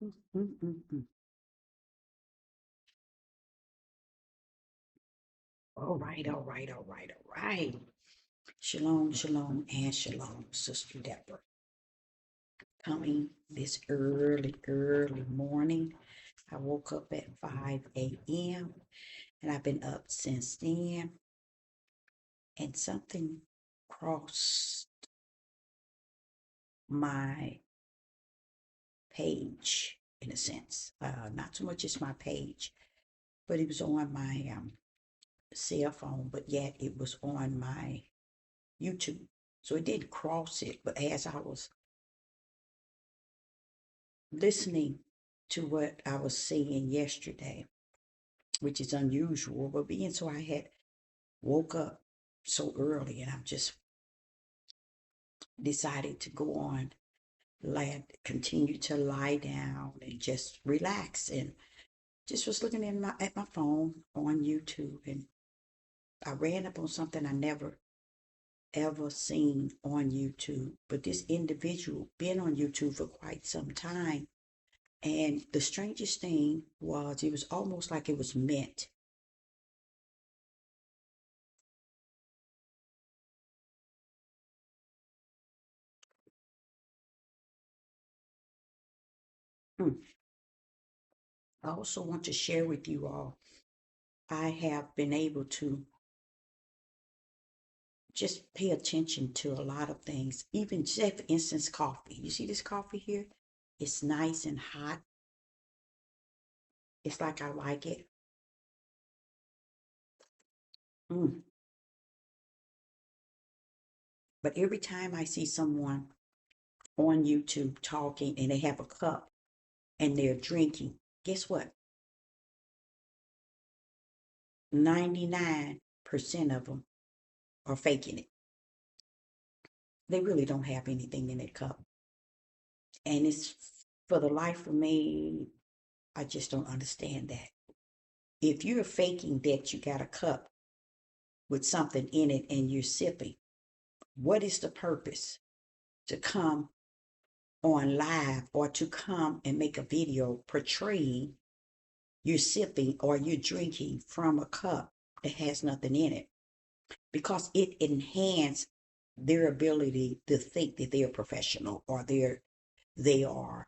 Mm, mm, mm, mm. All right, all right, all right, all right. Shalom, shalom, and shalom, Sister Deborah. Coming this early morning. I woke up at 5 a.m. and I've been up since then. And something crossed my page, in a sense. Not so much as my page, but it was on my cell phone, but yet it was on my YouTube. So it didn't cross it, but as I was listening to what I was saying yesterday, which is unusual, but being so I had woke up so early and I've just decided to go on, continue to lie down and just relax and just was looking at my phone on YouTube and I ran up on something I never ever seen on YouTube. But this individual been on YouTube for quite some time. And the strangest thing was it was almost like it was meant. Hmm. I also want to share with you all, I have been able to just pay attention to a lot of things, even say for instance, coffee. You see this coffee here? It's nice and hot. It's like I like it. Mm. But every time I see someone on YouTube talking and they have a cup and they're drinking, guess what? 99% of them are faking it. They really don't have anything in that cup. And it's for the life of me, I just don't understand that. If you're faking that you got a cup with something in it and you're sipping, what is the purpose to come on live or to come and make a video portraying you're sipping or you're drinking from a cup that has nothing in it? Because it enhances their ability to think that they're professional or they are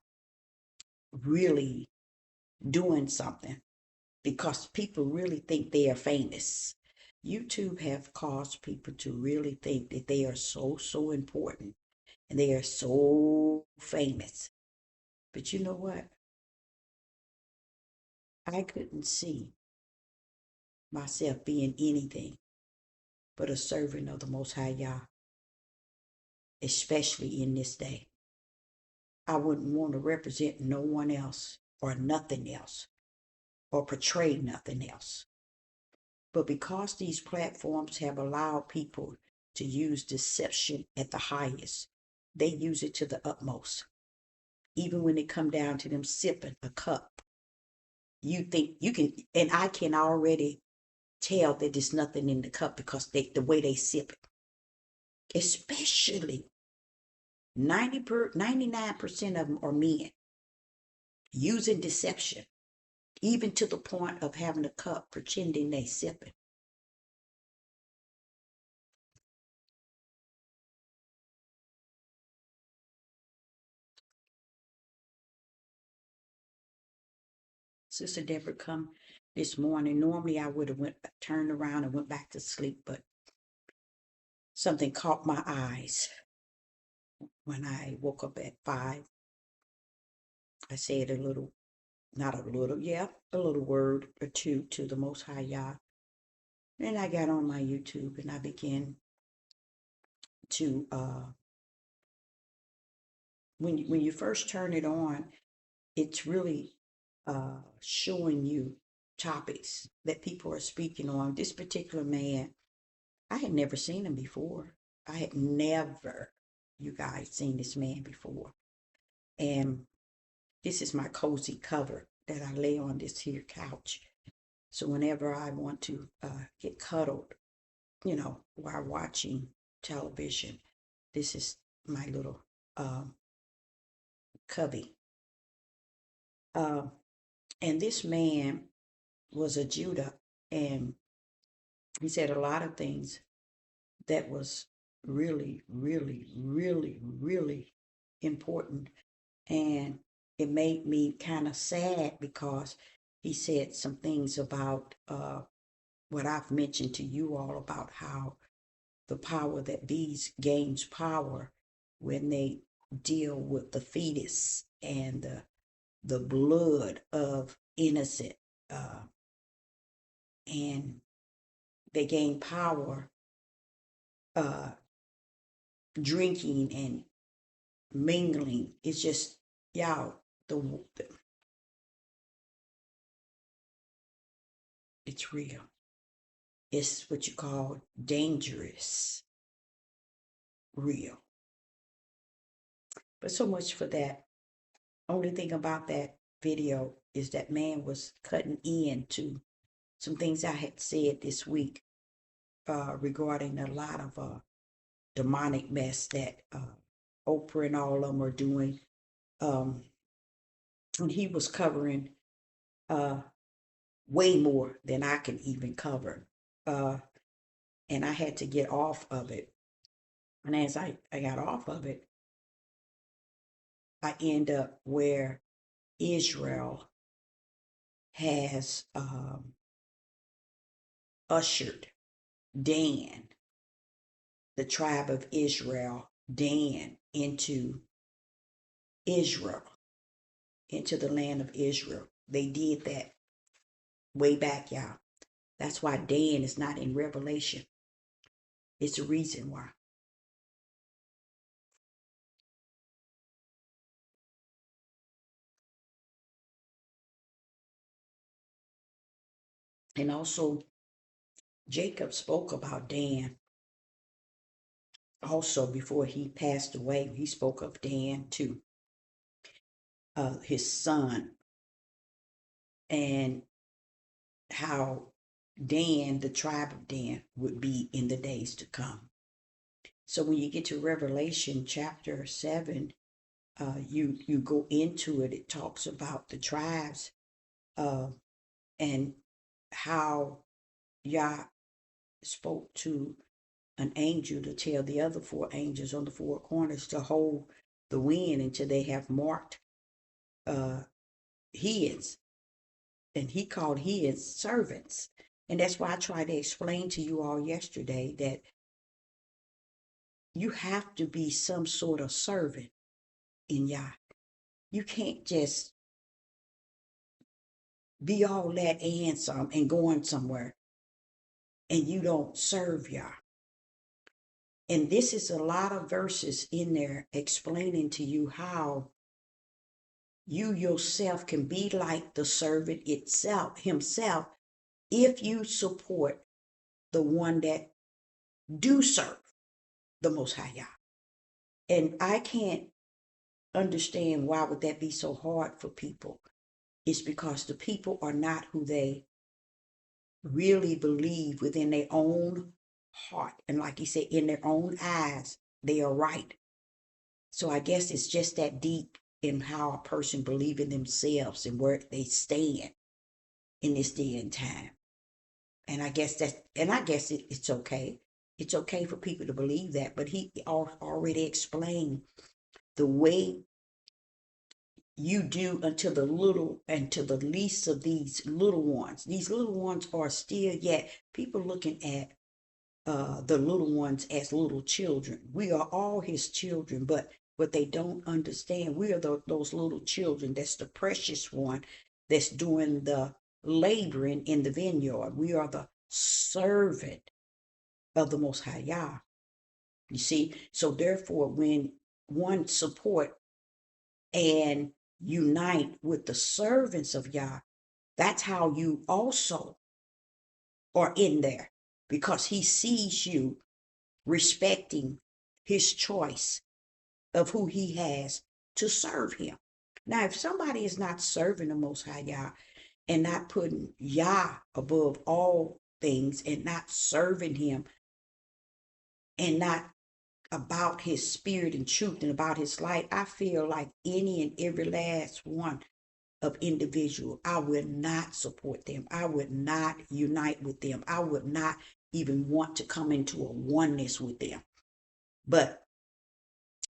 really doing something because people really think they are famous. YouTube have caused people to really think that they are so important and they are so famous. But you know what? I couldn't see myself being anything but a servant of the Most High Yah, especially in this day. I wouldn't want to represent no one else or nothing else or portray nothing else. But because these platforms have allowed people to use deception at the highest, they use it to the utmost. Even when it come down to them sipping a cup, you think you can, and I can already tell that there's nothing in the cup because the way they sip it, especially 99% of them are men using deception, even to the point of having a cup pretending they sipping. Sister Deborah come this morning. Normally I would have went turned around and went back to sleep, but something caught my eyes when I woke up at 5. I said a little, not a little, yeah, a little word or two to the Most High Yah. Then I got on my YouTube and I began to when you first turn it on, it's really showing you topics that people are speaking on. This particular man, I had never seen him before. I had never, you guys, seen this man before. And this is my cozy cover that I lay on this here couch. So whenever I want to get cuddled, while watching television, this is my little cubby Uh, and this man was a Judah, and he said a lot of things that was really, really, really, really important. And it made me kind of sad because he said some things about what I've mentioned to you all about how the power that bees gains power when they deal with the fetus and the blood of innocent, uh, and they gain power uh, drinking and mingling. It's just, y'all, the it's real. It's what you call dangerous real. But so much for that. Only thing about that video is that man was cutting into some things I had said this week regarding a lot of demonic mess that Oprah and all of them are doing. And he was covering uh, way more than I can even cover. Uh, and I had to get off of it. And as I got off of it, I end up where Israel has ushered Dan, the tribe of Israel, Dan, into Israel, into the land of Israel. They did that way back, y'all. That's why Dan is not in Revelation. It's a reason why. And also, Jacob spoke about Dan also before he passed away. He spoke of Dan too, his son, and how Dan, the tribe of Dan, would be in the days to come. So when you get to Revelation chapter 7, you go into it. It talks about the tribes uh, and how Yah spoke to an angel to tell the other four angels on the four corners to hold the wind until they have marked uh, his, and he called his servants. And that's why I tried to explain to you all yesterday that you have to be some sort of servant in Yah. You can't just be all that and some and going somewhere and you don't serve Yah. And this is a lot of verses in there explaining to you how you yourself can be like the servant itself, himself, if you support the one that do serve the Most High Yah. And I can't understand why would that be so hard for people. It's because the people are not who they really believe within their own heart. And like he said, in their own eyes, they are right. So I guess it's just that deep in how a person believes in themselves and where they stand in this day and time. And I guess it's okay. It's okay for people to believe that, but he already explained the way you do unto the little and to the least of these little ones. These little ones are still yet people looking at the little ones as little children. We are all his children, but what they don't understand, we are those little children. That's the precious one that's doing the laboring in the vineyard. We are the servant of the Most High Yah. You see, so therefore, when one support and unite with the servants of Yah, that's how you also are in there because he sees you respecting his choice of who he has to serve him. Now, if somebody is not serving the Most High Yah and not putting Yah above all things and not serving him and not about his spirit and truth and about his light, I feel like any and every last one of individual, I will not support them. I would not unite with them. I would not even want to come into a oneness with them. But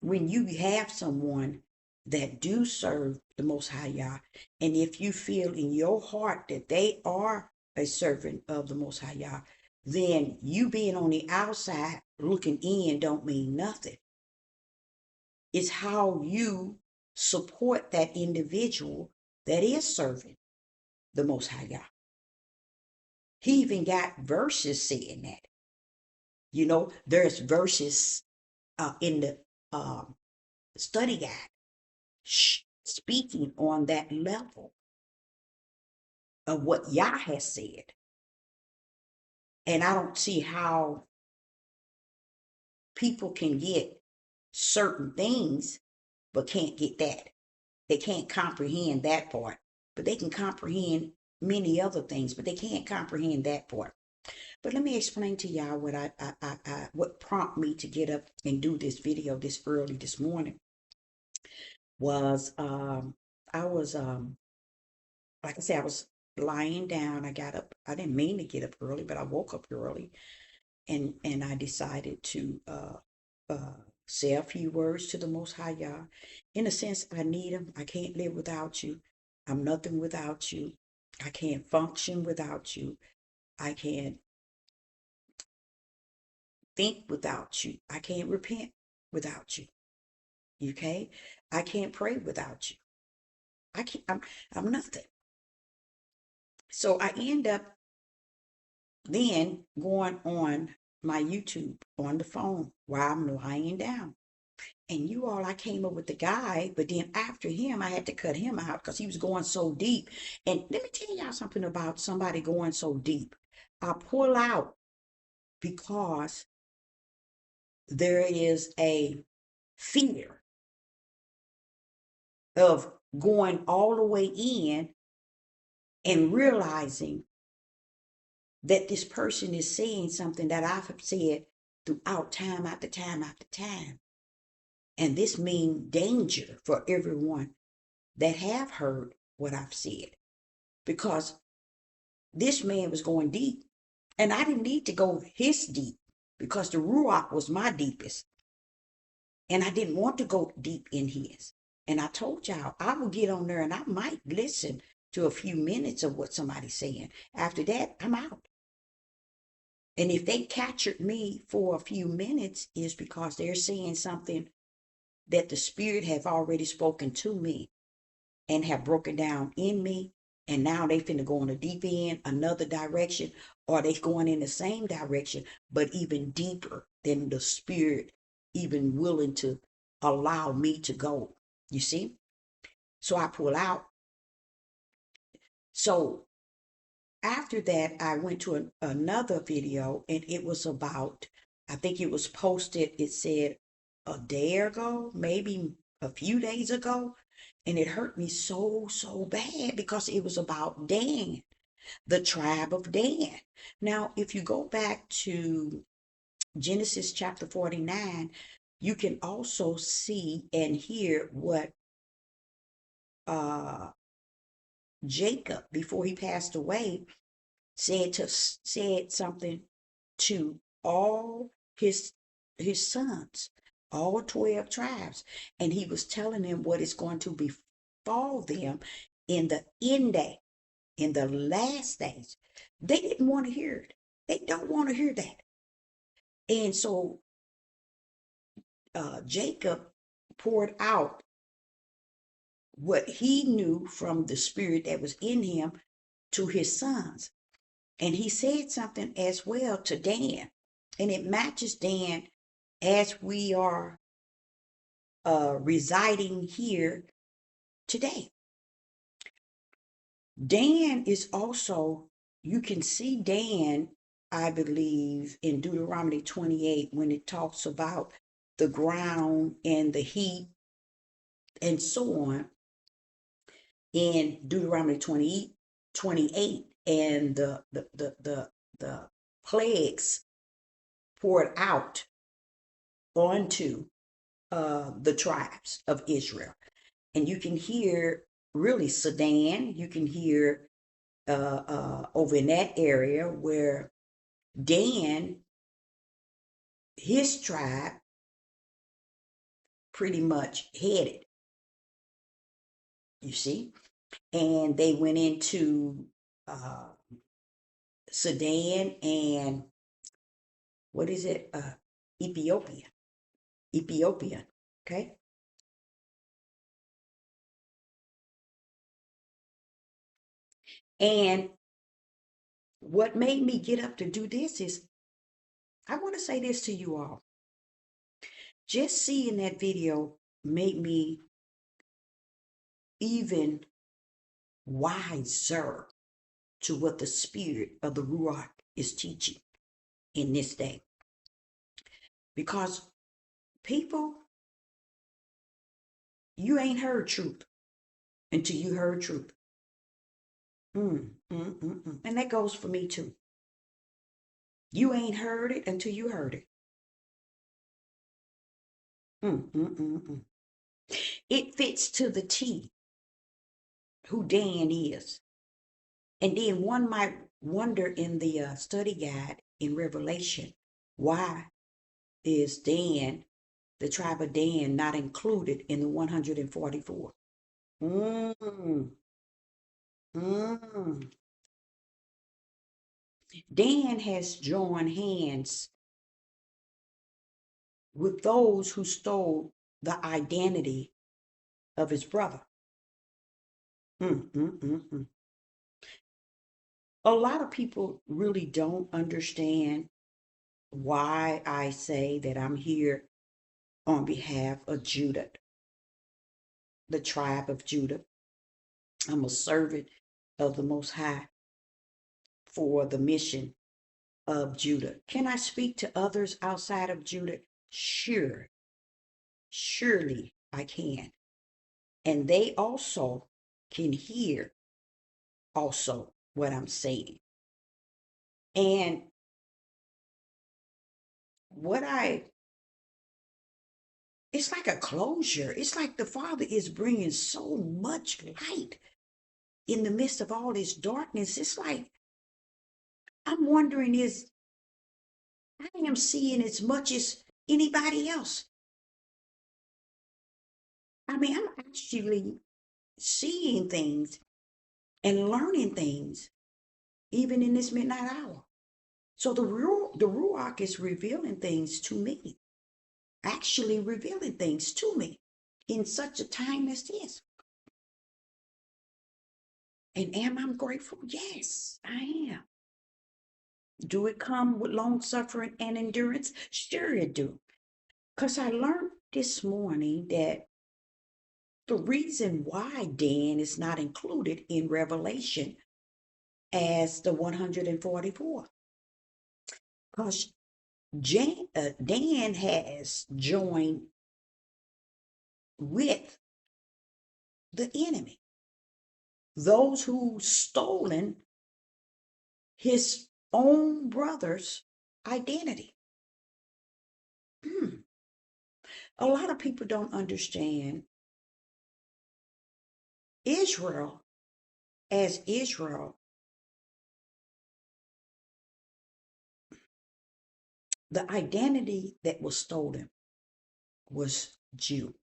when you have someone that do serve the Most High Yah, and if you feel in your heart that they are a servant of the Most High Yah, then you being on the outside looking in don't mean nothing. It's how you support that individual that is serving the Most High Yah. He even got verses saying that. You know, there's verses in the study guide speaking on that level of what Yah has said. And I don't see how people can get certain things, but can't get that. They can't comprehend that part, but they can comprehend many other things, but they can't comprehend that part. But let me explain to y'all what what prompted me to get up and do this video this early this morning was I was like I said, I was lying down. I got up. I didn't mean to get up early, but I woke up early, and I decided to say a few words to the Most High Yah. In a sense, I need him. I can't live without you. I'm nothing without you. I can't function without you. I can't think without you. I can't repent without you. Okay? I can't pray without you. I can't, I'm nothing. So I end up then going on my YouTube on the phone while I'm lying down. And you all, I came up with the guy, but then after him, I had to cut him out because he was going so deep. And let me tell y'all something about somebody going so deep. I pull out because there is a fear of going all the way in and realizing that this person is saying something that I've said throughout time after time after time. And this means danger for everyone that have heard what I've said. Because this man was going deep. And I didn't need to go his deep because the Ruach was my deepest. And I didn't want to go deep in his. And I told y'all, I will get on there and I might listen to a few minutes of what somebody's saying. After that, I'm out. And if they captured me for a few minutes, is because they're saying something that the Spirit have already spoken to me and have broken down in me. And now they finna go on a deep end, another direction, or they going in the same direction, but even deeper than the Spirit even willing to allow me to go. You see? So I pull out. So after that, I went to another video, and it was about, I think it was posted, it said a day ago, maybe a few days ago. And it hurt me so bad because it was about Dan, the tribe of Dan. Now, if you go back to Genesis chapter 49, you can also see and hear what Jacob, before he passed away, said something to all his sons, all 12 tribes, and he was telling them what is going to befall them in the end day, in the last days. They didn't want to hear it. They don't want to hear that. And so Jacob poured out what he knew from the spirit that was in him to his sons. And he said something as well to Dan. And it matches Dan as we are residing here today. Dan is also, you can see Dan, I believe, in Deuteronomy 28 when it talks about the ground and the heat and so on. In Deuteronomy 28 and the plagues poured out onto the tribes of Israel. And you can hear really Sudan. You can hear over in that area where Dan, his tribe, pretty much headed, you see, and they went into uh, Sudan and what is it? Ethiopia. Ethiopia. Okay. And what made me get up to do this is I want to say this to you all. Just seeing that video made me even wiser to what the spirit of the Ruach is teaching in this day. Because people, you ain't heard truth until you heard truth. And that goes for me too. You ain't heard it until you heard it. It fits to the T who Dan is. And then one might wonder in the study guide in Revelation, why is Dan, the tribe of Dan, not included in the 144? Dan has joined hands with those who stole the identity of his brother. A lot of people really don't understand why I say that I'm here on behalf of Judah, the tribe of Judah. I'm a servant of the Most High for the mission of Judah. Can I speak to others outside of Judah? Sure. Surely I can. And they also can hear also what I'm saying. And it's like a closure. It's like the Father is bringing so much light in the midst of all this darkness. It's like, I'm wondering I am seeing as much as anybody else. I mean, I'm actually seeing things and learning things even in this midnight hour. So the Ruach is revealing things to me, actually revealing things to me in such a time as this. And am I grateful? Yes, I am. Do it come with long suffering and endurance? Sure it do. Because I learned this morning that the reason why Dan is not included in Revelation as the 144, because Dan has joined with the enemy, those who stolen his own brother's identity. A lot of people don't understand Israel as Israel. The identity that was stolen was Jew.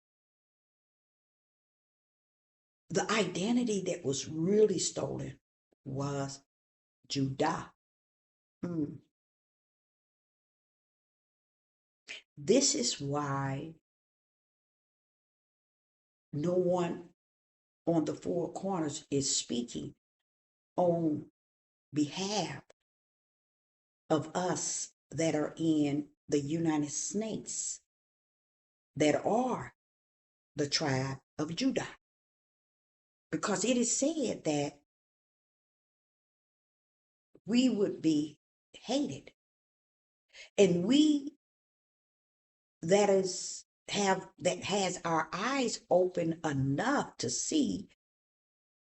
The identity that was really stolen was Judah. This is why no one on the four corners is speaking on behalf of us that are in the United States, that are the tribe of Judah. Because it is said that we would be hated. And we that has our eyes open enough to see,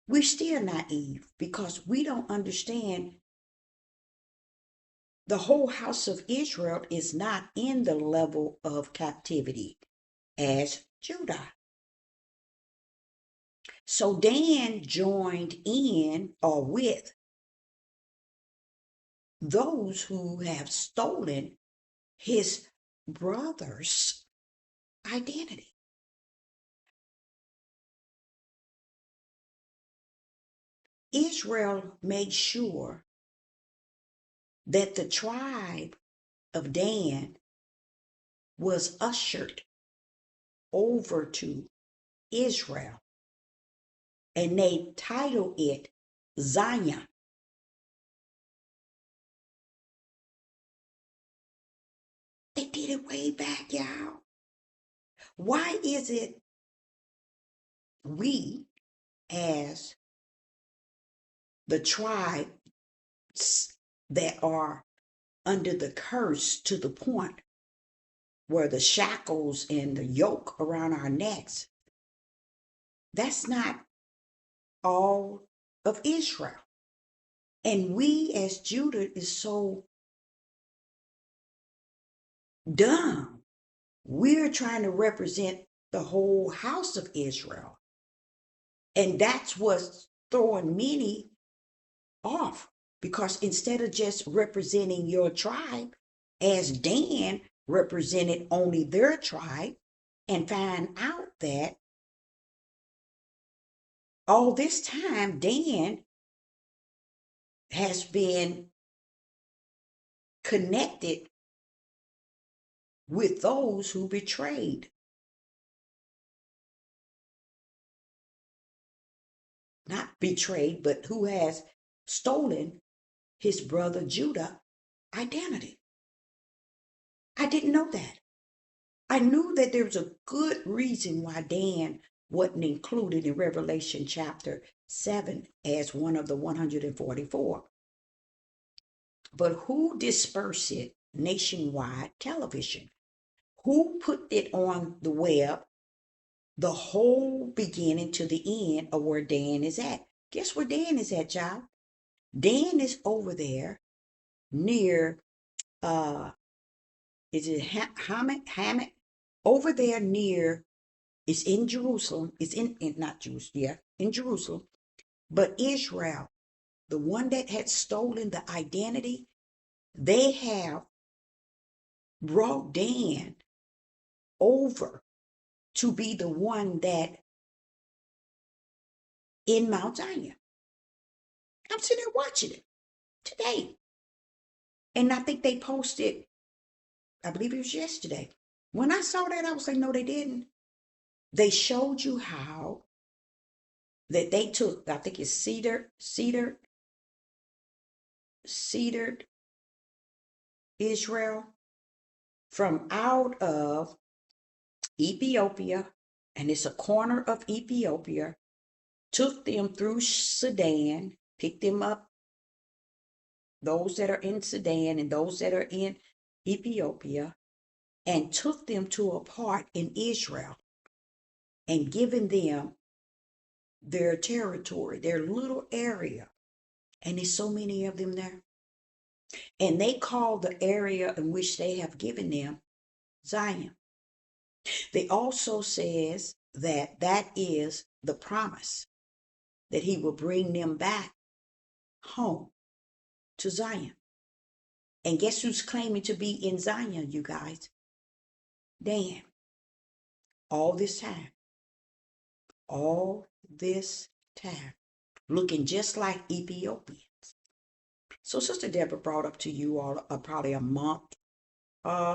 we're still naive because we don't understand the whole house of Israel is not in the level of captivity as Judah. So Dan joined in or with those who have stolen his brother's identity. Israel made sure that the tribe of Dan was ushered over to Israel, and they titled it Zion. They did it way back, y'all. Why is it we, as the tribes that are under the curse to the point where the shackles and the yoke around our necks, that's not all of Israel. And we as Judah is so dumb. We're trying to represent the whole house of Israel. And that's what's throwing many off, because instead of just representing your tribe, as Dan represented only their tribe, and find out that all this time Dan has been connected with those who betrayed. Not betrayed, but who has stolen his brother Judah identity. I didn't know that. I knew that there was a good reason why Dan wasn't included in Revelation chapter 7 as one of the 144. But who dispersed it nationwide television? Who put it on the web, the whole beginning to the end of where Dan is at? Guess where Dan is at, y'all? Dan is over there near, is it Hammett? Over there near, it's in Jerusalem. It's in not Jerusalem, yeah, in Jerusalem. But Israel, the one that had stolen the identity, they have brought Dan over to be the one that in Mount Zion. I'm sitting there watching it today. And I think they posted, I believe it was yesterday. When I saw that, I was like, no, they didn't. They showed you how that they took, I think it's cedared Israel from out of Ethiopia, and it's a corner of Ethiopia, took them through Sudan, picked them up, those that are in Sudan and those that are in Ethiopia, and took them to a part in Israel and given them their territory, their little area. And there's so many of them there. And they call the area in which they have given them Zion. They also says that that is the promise that he will bring them back home to Zion. And guess who's claiming to be in Zion, you guys? Dan. All this time. All this time. Looking just like Ethiopians. So Sister Deborah brought up to you all probably a month,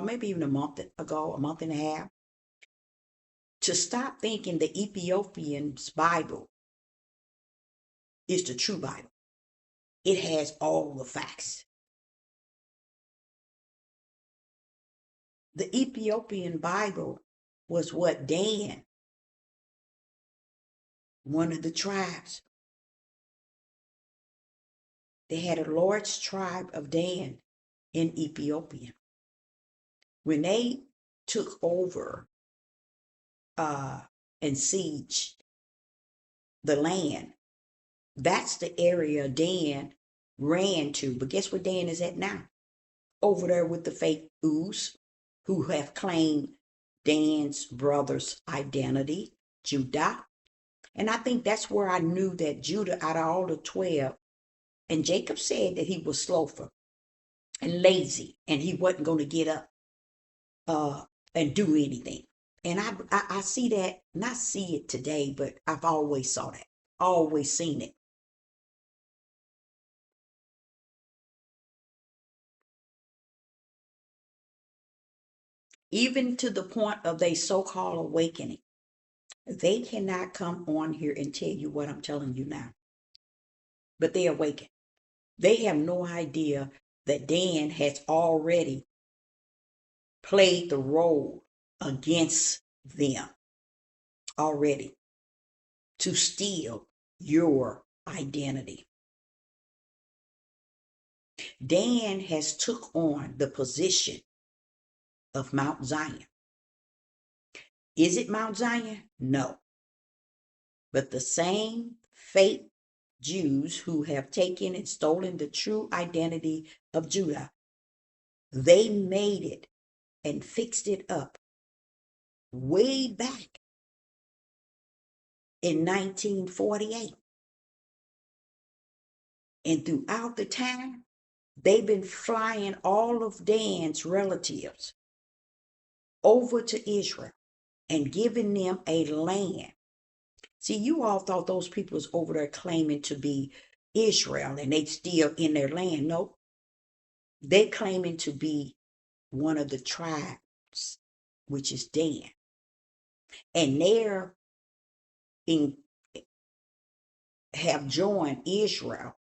maybe even a month ago, a month and a half, to stop thinking the Ethiopian's Bible is the true Bible. It has all the facts. The Ethiopian Bible was what Dan, one of the tribes, they had a large tribe of Dan in Ethiopia. When they took over and sieged the land, that's the area Dan ran to. But guess where Dan is at now? Over there with the fake Us, who have claimed Dan's brother's identity, Judah. And I think that's where I knew that Judah, out of all the 12, and Jacob said that he was slothful and lazy and he wasn't going to get up and do anything. And I see that, not see it today, but I've always saw that, always seen it. Even to the point of their so-called awakening. They cannot come on here and tell you what I'm telling you now. But they awaken. They have no idea that Dan has already played the role against them already to steal your identity. Dan has took on the position of Mount Zion. Is it Mount Zion? No. But the same fake Jews who have taken and stolen the true identity of Judah, they made it and fixed it up way back in 1948. And throughout the time, they've been flying all of Dan's relatives over to Israel and giving them a land. See, you all thought those people was over there claiming to be Israel and they still in their land. Nope. They're claiming to be one of the tribes, which is Dan. And they're have joined Israel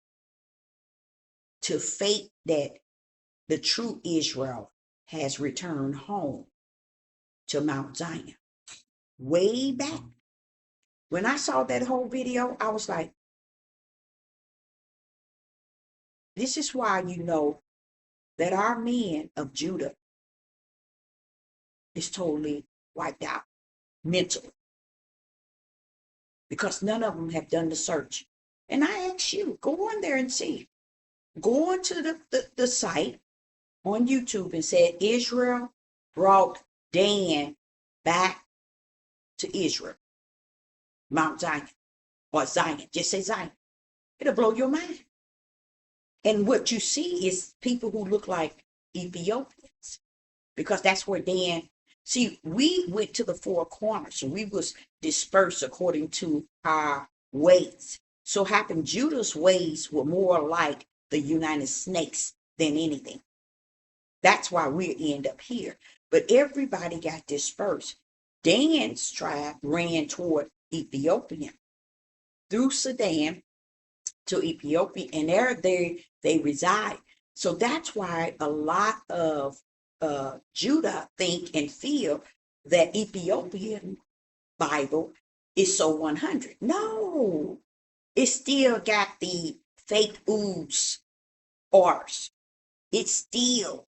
to fake that the true Israel has returned home to Mount Zion. Way back. When I saw that whole video, I was like, this is why you know that our men of Judah is totally wiped out mentally. Because none of them have done the search. And I ask you, go on there and see. Go on to the site on YouTube and said Israel brought Dan back to Israel. Mount Zion or Zion. Just say Zion. It'll blow your mind. And what you see is people who look like Ethiopians. Because that's where Dan, see, we went to the four corners. So we was dispersed according to our ways. So happened Judah's ways were more like the United Snakes than anything. That's why we end up here. But everybody got dispersed. Dan's tribe ran toward Ethiopia through Sudan to Ethiopia, and there they reside. So that's why a lot of Judah think and feel that Ethiopian Bible is so 100. No, it still got the fake ooze orders. It still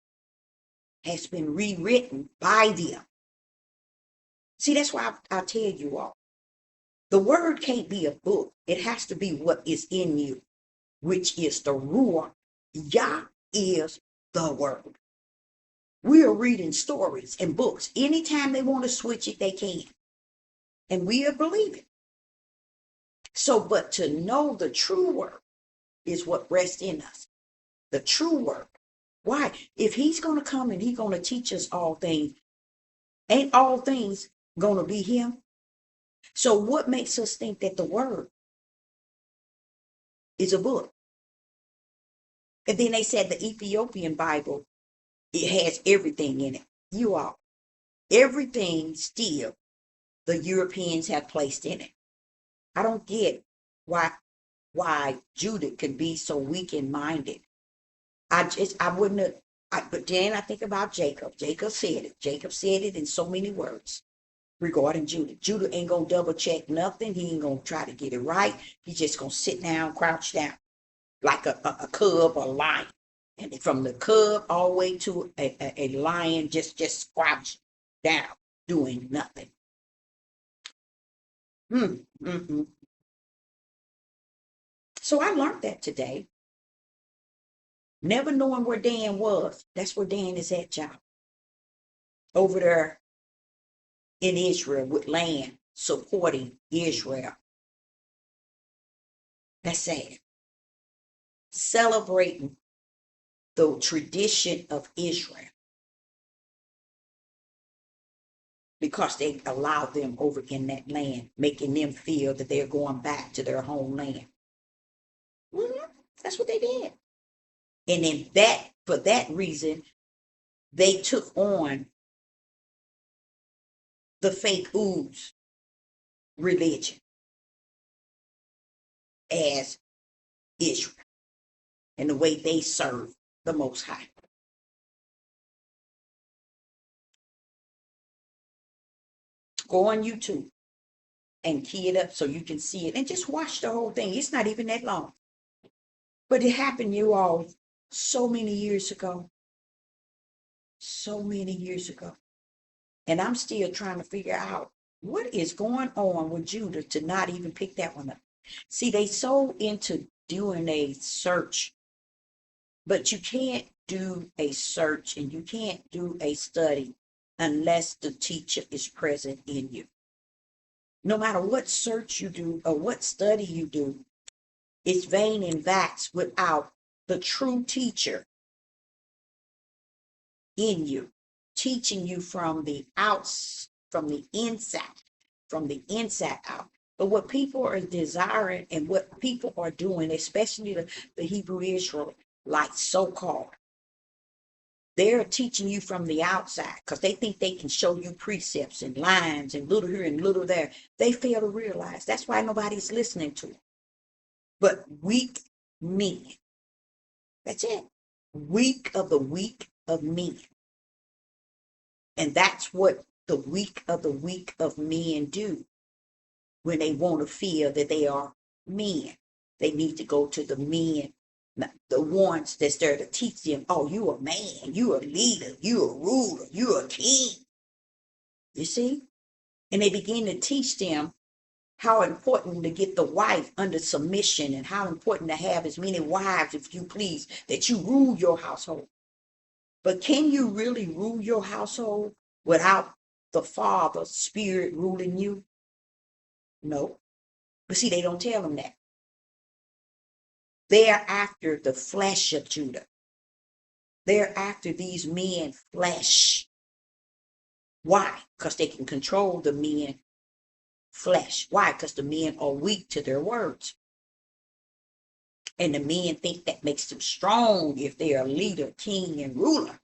has been rewritten by them. See, that's why I tell you all, the word can't be a book. It has to be what is in you, which is the Ruach. Yah is the word. We are reading stories and books. Anytime they want to switch it, they can. And we are believing. So, but to know the true word is what rests in us. The true word. Why? If he's going to come and he's going to teach us all things, ain't all things going to be him? So what makes us think that the word is a book? And then they said the Ethiopian Bible, it has everything in it. You all, everything still the Europeans have placed in it. I don't get why Judah could be so weak in minded. I wouldn't have, but then I think about Jacob. Jacob said it. Jacob said it in so many words regarding Judah. Judah ain't gonna double check nothing. He ain't gonna try to get it right. He's just gonna sit down, crouch down, like a cub or a lion. And from the cub all the way to a lion, just crouch down, doing nothing. So I learned that today. Never knowing where Dan was. That's where Dan is at, y'all. Over there in Israel with land supporting Israel That's sad. Celebrating the tradition of Israel because they allowed them over in that land, making them feel that they're going back to their homeland. That's what they did. And then for that reason, they took on the fake ooze religion as Israel and the way they serve the Most High. Go on YouTube and key it up so you can see it and just watch the whole thing. It's not even that long. But it happened, you all, so many years ago. So many years ago. And I'm still trying to figure out what is going on with Judah to not even pick that one up. See, they so into doing a search, but you can't do a search and you can't do a study unless the teacher is present in you. No matter what search you do or what study you do, it's vain and vexed without the true teacher in you, teaching you from the outs, from the inside out. But what people are desiring and what people are doing, especially the Hebrew Israelites, so-called, they're teaching you from the outside because they think they can show you precepts and lines and little here and little there. They fail to realize that's why nobody's listening to it. But weak men. That's it. Weak of the weak of men. And that's what the weak of men do when they want to feel that they are men. They need to go to the men, the ones that's there to teach them, oh, you a man, you a leader, you a ruler, you a king. You see? And they begin to teach them how important to get the wife under submission and how important to have as many wives, if you please, that you rule your household. But can you really rule your household without the Father's Spirit ruling you? No. But see, they don't tell them that. They're after the flesh of Judah. They're after these men flesh. Why? Because they can control the men flesh. Why? Because the men are weak to their words. And the men think that makes them strong if they're a leader, king, and ruler.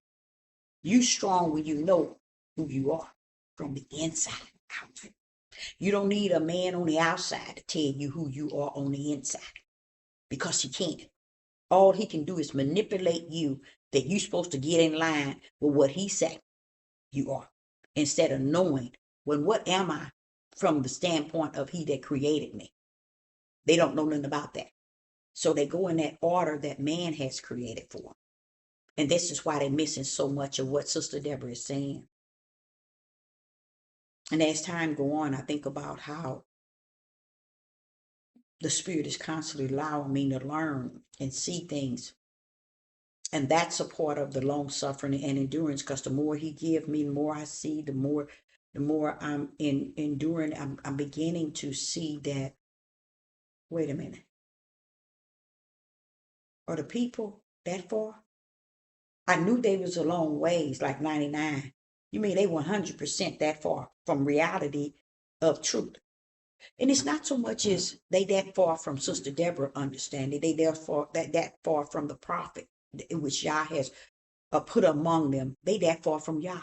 You strong when you know who you are from the inside out. You don't need a man on the outside to tell you who you are on the inside because he can't. All he can do is manipulate you that you're supposed to get in line with what he said you are instead of knowing, well, what am I from the standpoint of he that created me? They don't know nothing about that. So they go in that order that man has created for them. And this is why they're missing so much of what Sister Deborah is saying. And as time go on, I think about how the Spirit is constantly allowing me to learn and see things. And that's a part of the long suffering and endurance, because the more he give me, the more I see, the more I'm enduring. I'm beginning to see that, wait a minute. Are the people that far? I knew they was a long ways, like 99. You mean they 100% that far from reality of truth? And it's not so much as they that far from Sister Deborah understanding. They therefore that far from the prophet, in which Yah has put among them. They that far from Yah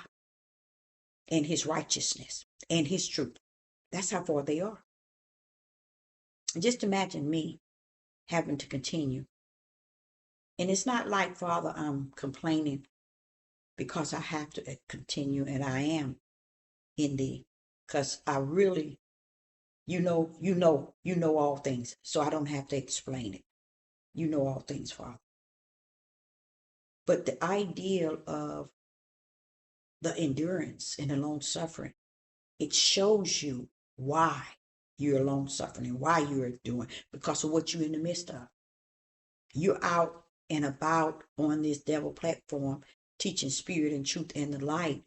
and his righteousness and his truth. That's how far they are. And just imagine me having to continue. And it's not like, Father, I'm complaining because I have to continue, and I am indeed, because I really, you know all things, so I don't have to explain it. You know all things, Father. But the ideal of the endurance and the long suffering, it shows you why you're long suffering and why you're doing, because of what you're in the midst of. You're out and about on this devil platform teaching spirit and truth and the light.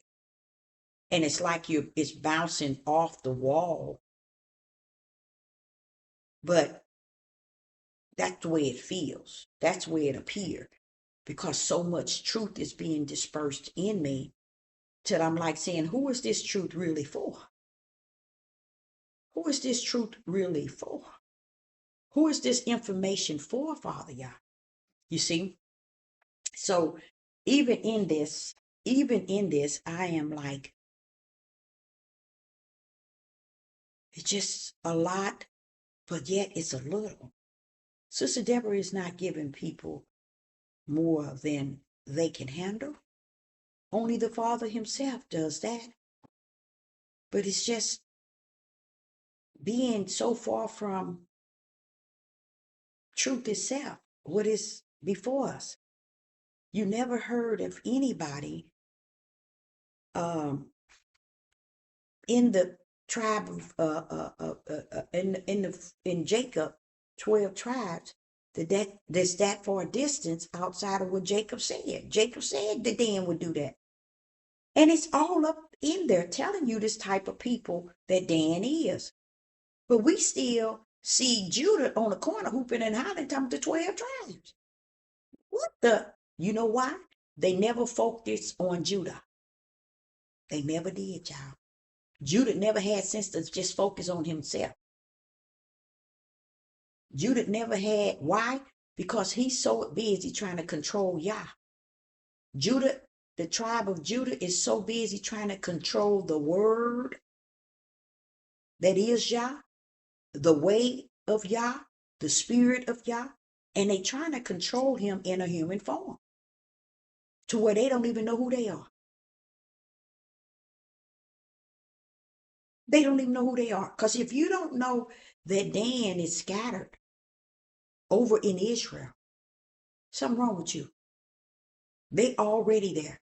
And it's like it's bouncing off the wall. But That's the way it feels. That's the way it appears. Because so much truth is being dispersed in me till I'm like saying, who is this truth really for? Who is this truth really for? Who is this information for, Father Yah? You see? So even in this, I am like, it's just a lot, but yet it's a little. Sister Deborah is not giving people more than they can handle. Only the Father himself does that. But it's just being so far from truth itself, what is before us. You never heard of anybody um, in the tribe of in Jacob, 12 tribes, that's that far distance outside of what Jacob said. Jacob said that Dan would do that. And it's all up in there telling you this type of people that Dan is. But we still see Judah on the corner hooping and hollering, talking to 12 tribes. What the? You know why? They never focused on Judah. They never did, y'all. Judah never had sense to just focus on himself. Judah never had, why? Because he's so busy trying to control Yah. Judah, the tribe of Judah is so busy trying to control the word that is Yah, the way of Yah, the spirit of Yah, and they trying to control him in a human form to where they don't even know who they are. They don't even know who they are. Because if you don't know that Dan is scattered over in Israel, something wrong with you. They already there,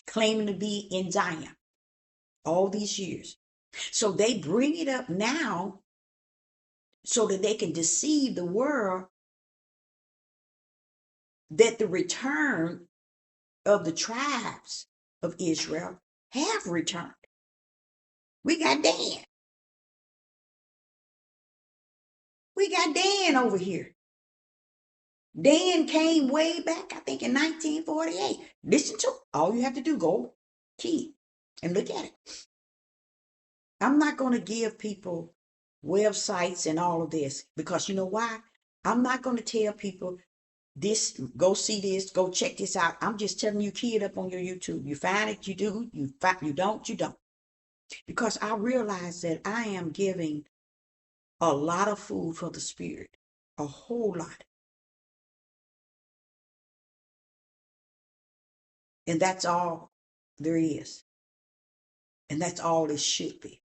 claiming to be in Zion all these years. So they bring it up now so that they can deceive the world that the return of the tribes of Israel have returned. We got Dan. We got Dan over here. Dan came way back, I think, in 1948. Listen to it. All you have to do, go key and look at it. I'm not going to give people websites and all of this because you know why? I'm not going to tell people this, go see this, go check this out. I'm just telling you, key it up on your YouTube. You find it, you do. You don't, you don't. Because I realize that I am giving a lot of food for the spirit, a whole lot. And that's all there is. And that's all it should be.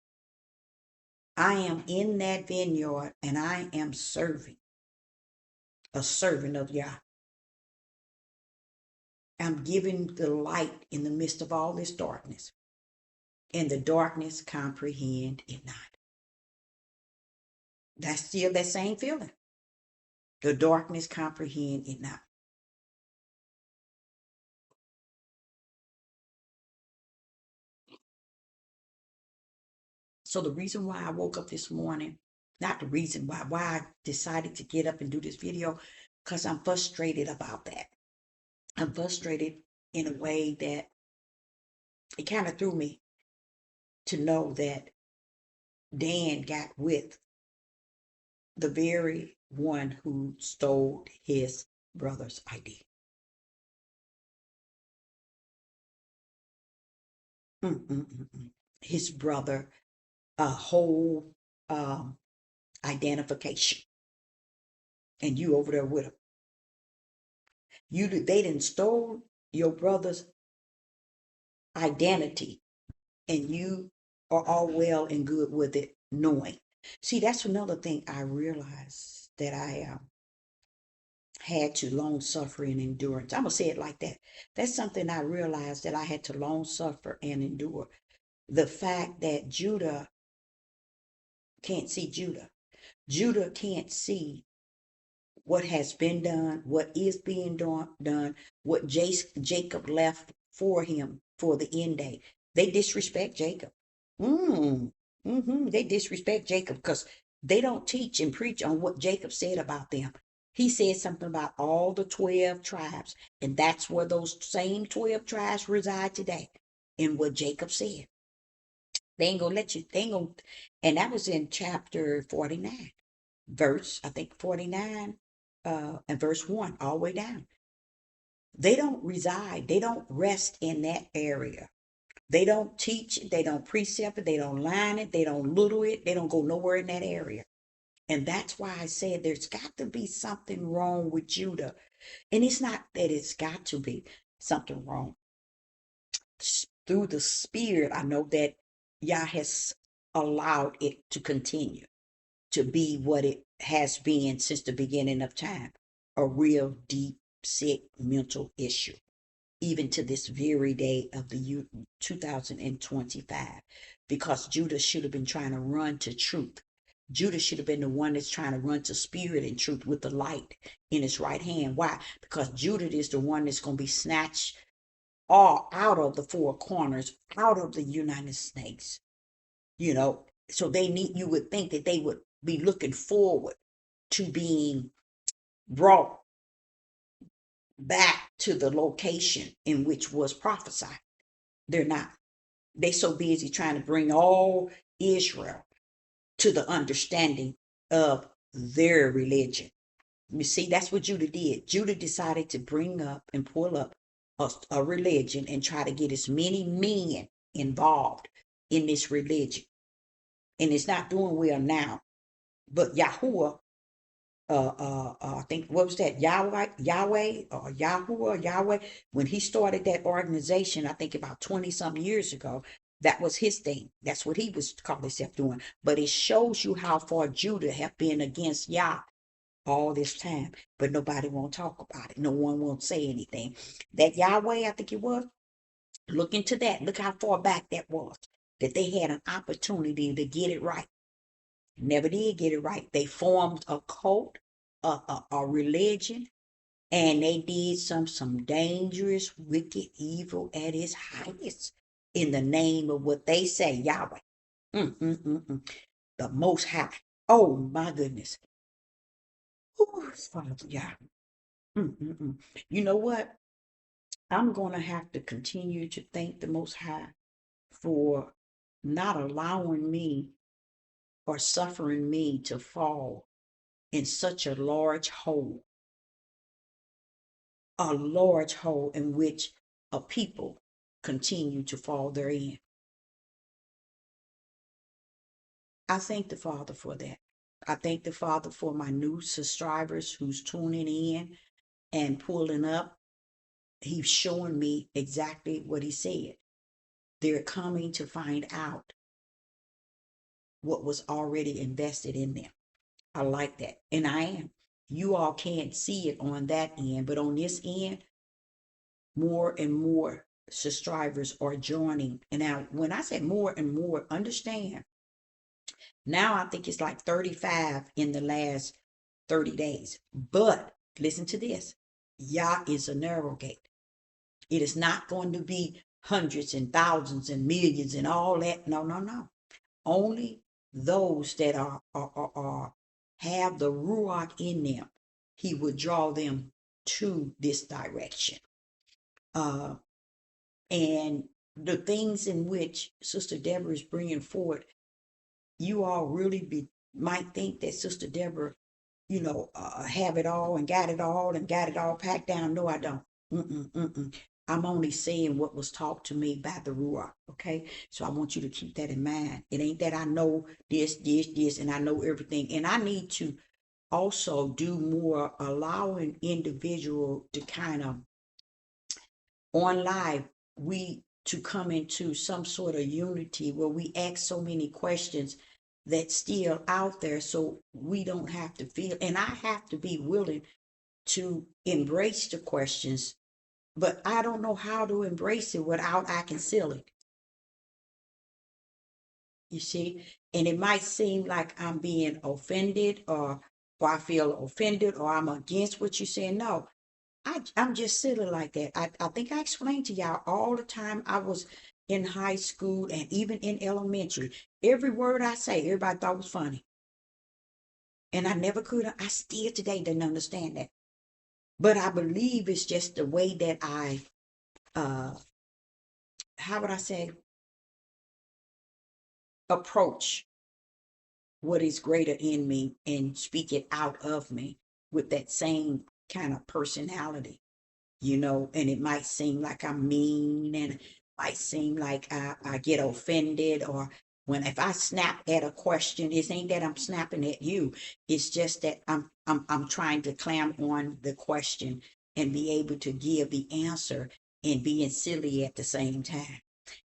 I am in that vineyard and I am serving, a servant of Yah. I'm giving the light in the midst of all this darkness. And the darkness comprehend it not. That's still that same feeling. The darkness comprehend it not. So the reason why I woke up this morning, not the reason why I decided to get up and do this video, because I'm frustrated about that. I'm frustrated in a way that it kind of threw me to know that Dan got with the very one who stole his brother's ID. His brother, a whole identification, and you over there with him. They didn't stole your brother's identity, and you are all well and good with it, knowing. See, that's another thing I realized that I had to long suffer and endurance. I'm gonna say it like that. That's something I realized that I had to long suffer and endure. The fact that Judah can't see Judah. Judah can't see what has been done, what is being done, what Jacob left for him for the end day. They disrespect Jacob. They disrespect Jacob because They don't teach and preach on what Jacob said about them. He said something about all the 12 tribes, and that's where those same 12 tribes reside today, in what Jacob said. They ain't gonna let you, they ain't gonna, and that was in chapter 49, verse, I think 49, and verse 1, all the way down. They don't reside, they don't rest in that area. They don't teach it, they don't precept it, they don't line it, they don't little it, they don't go nowhere in that area. And that's why I said there's got to be something wrong with Judah. And it's not that it's got to be something wrong. Through the Spirit, I know that Yah has allowed it to continue to be what it has been since the beginning of time, a real deep, sick mental issue, even to this very day of the year 2025, because Judah should have been trying to run to truth. Judah should have been the one that's trying to run to spirit and truth with the light in his right hand. Why? Because Judah is the one that's going to be snatched all out of the four corners, out of the United States. So you would think that they would be looking forward to being brought back to the location in which was prophesied. They're not. They so busy trying to bring all Israel to the understanding of their religion. You see, that's what Judah did. Judah decided to bring up and pull up a religion and try to get as many men involved in this religion. And it's not doing well now. But Yahuwah, I think, what was that? Yahweh, when he started that organization, I think about 20 something years ago, that was his thing. That's what he was calling himself doing. But it shows you how far Judah have been against Yah all this time. But nobody won't talk about it. No one won't say anything. That Yahweh, I think it was, look into that. Look how far back that was. That they had an opportunity to get it right. Never did get it right. They formed a cult, a religion, and they did some dangerous, wicked, evil at its highest in the name of what they say, Yahweh. The Most High. Oh my goodness. Ooh, Father, yeah. You know what? I'm going to have to continue to thank the Most High for not allowing me or suffering me to fall in such a large hole in which a people continue to fall therein. I thank the Father for that. I thank the Father for my new subscribers who's tuning in and pulling up. He's showing me exactly what he said. They're coming to find out what was already invested in them. I like that. And I am. You all can't see it on that end, but on this end, more and more subscribers are joining. And now, when I say more and more, understand, now I think it's like 35 in the last 30 days. But listen to this. Yah is a narrow gate. It is not going to be hundreds and thousands and millions and all that. No, no, no. Only those that are have the Ruach in them, he would draw them to this direction. And the things in which Sister Deborah is bringing forward, you all really might think that Sister Deborah, have it all and got it all packed down. No, I don't. I'm only saying what was taught to me by the Ruach. Okay, so I want you to keep that in mind. It ain't that I know this, and I know everything, and I need to also do more allowing individual to kind of on live to come into some sort of unity where we ask so many questions that's still out there, so we don't have to feel, and I have to be willing to embrace the questions, but I don't know how to embrace it without I can seal it. You see, and it might seem like I'm being offended, or I feel offended, or I'm against what you're saying. No, I'm just silly like that. I think I explained to y'all all the time I was in high school and even in elementary. Every word I say, everybody thought was funny. And I never could, I still today didn't understand that. But I believe it's just the way that I, how would I say, approach what is greater in me and speak it out of me with that same kind of personality, and it might seem like I'm mean, and it might seem like I get offended, or if I snap at a question, it ain't that I'm snapping at you. It's just that I'm trying to clam on the question and be able to give the answer and being silly at the same time.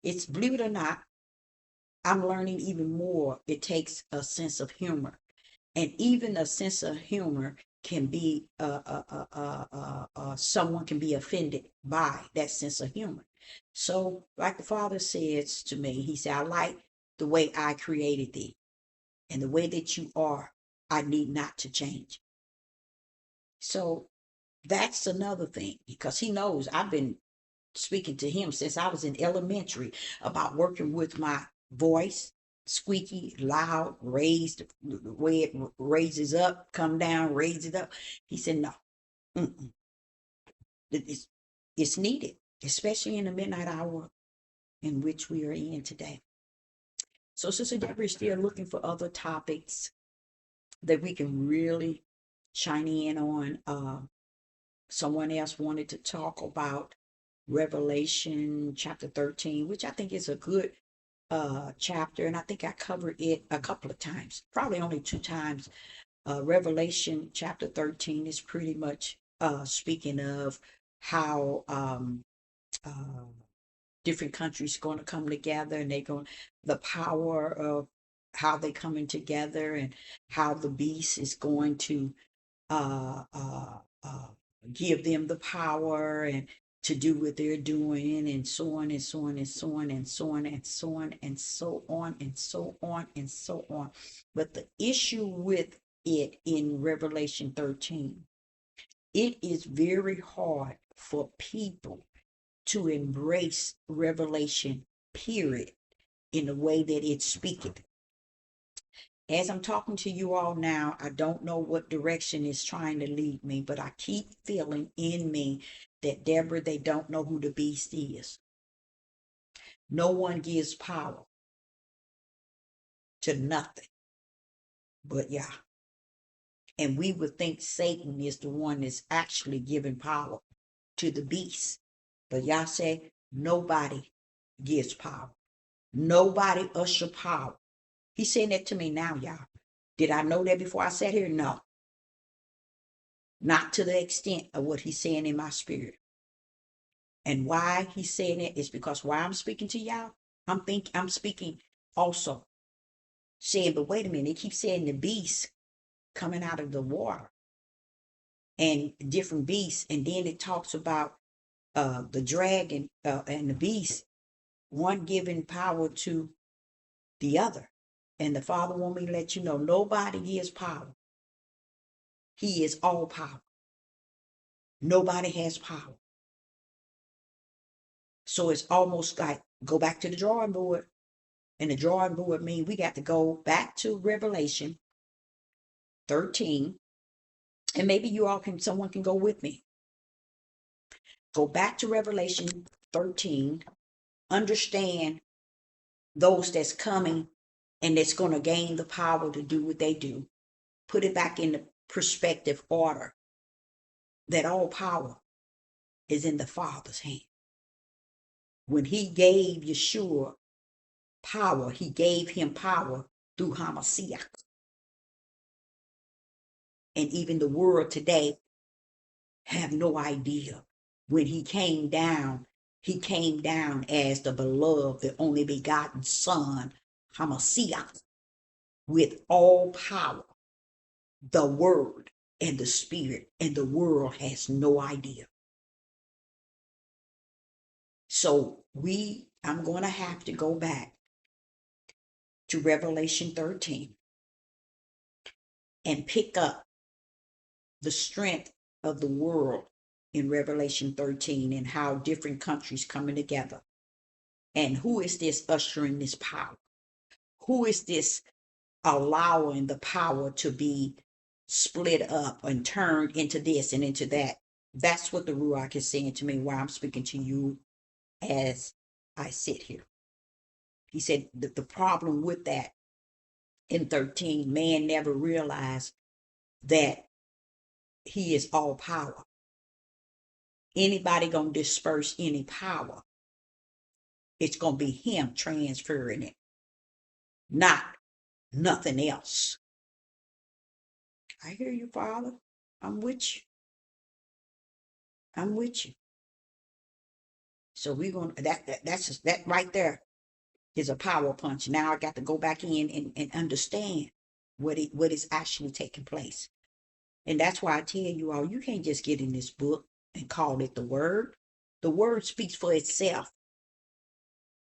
It's, believe it or not, I'm learning even more. It takes a sense of humor, and even a sense of humor can be someone can be offended by that sense of humor. So, like the Father says to me, He said, "I like the way I created thee, and the way that you are, I need not to change." So that's another thing, because He knows I've been speaking to Him since I was in elementary about working with my voice, squeaky, loud, raised, the way it raises up, come down, raise it up. He said, no, mm-mm. It's, it's needed, especially in the midnight hour in which we are in today. So Sister Deborah is still looking for other topics that we can really shine in on. Someone else wanted to talk about Revelation chapter 13, which I think is a good chapter, and I think I covered it a couple of times, probably only 2 times. Revelation chapter 13 is pretty much speaking of how uh, different countries going to come together, and the power of how they coming together, and how the beast is going to uh, uh, uh, give them the power and to do what they're doing, and so on and so on and so on and so on and so on and so on and so on and so on. But the issue with it in Revelation 13, it is very hard for people to embrace Revelation, period, in the way that it's speaking. As I'm talking to you all now, I don't know what direction it's trying to lead me, but I keep feeling in me that, Deborah, they don't know who the beast is. No one gives power to nothing but Yah. And we would think Satan is the one that's actually giving power to the beast. But Yah said nobody gives power. Nobody usher power. He's saying that to me now, y'all. Did I know that before I sat here? No. Not to the extent of what he's saying in my spirit. And why he's saying it is because while I'm speaking to y'all, I'm speaking also. Saying, but wait a minute, they keep saying the beast coming out of the water and different beasts. And then it talks about the dragon and the beast, one giving power to the other. And the Father want me to let you know, nobody gives power. He is all power. Nobody has power. So it's almost like go back to the drawing board. And the drawing board means we got to go back to Revelation 13. And maybe someone can go with me. Go back to Revelation 13. Understand those that's coming and that's going to gain the power to do what they do. Put it back in the perspective order that all power is in the Father's hand. When he gave Yeshua power, he gave him power through Hamashiach. And even the world today have no idea. When he came down as the beloved, the only begotten Son, Hamashiach, with all power, the Word and the Spirit, and the world has no idea. So I'm going to have to go back to Revelation 13 and pick up the strength of the world in Revelation 13 and how different countries coming together. And who is this ushering this power? Who is this allowing the power to be split up and turned into this and into that. That's what the Ruach is saying to me while I'm speaking to you as I sit here. He said that the problem with that in 13, man never realized that he is all power. Anybody gonna disperse any power, it's gonna be him transferring it, not nothing else. I hear you, Father. I'm with you. I'm with you. So we're gonna that's that right there is a power punch. Now I got to go back in and understand what is actually taking place. And that's why I tell you all, you can't just get in this book and call it the word. The word speaks for itself.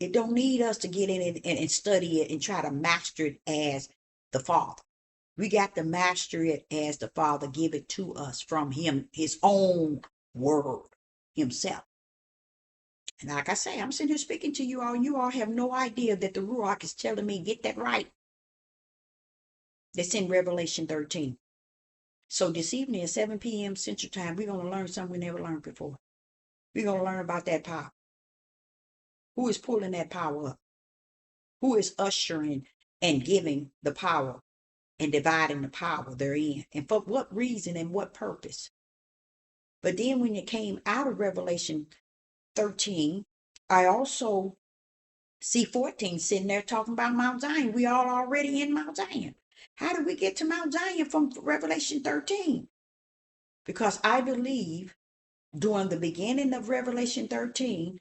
It don't need us to get in it and study it and try to master it as the Father. We got to master it as the Father give it to us from him, his own word himself. And like I say, I'm sitting here speaking to you all. You all have no idea that the Ruach is telling me, get that right. That's in Revelation 13. So this evening at 7 p.m. Central Time, we're going to learn something we never learned before. We're going to learn about that power. Who is pulling that power up? Who is ushering and giving the power and dividing the power therein? And for what reason and what purpose? But then when it came out of Revelation 13, I also see 14 sitting there talking about Mount Zion. We all already in Mount Zion. How did we get to Mount Zion from Revelation 13? Because I believe during the beginning of Revelation 13,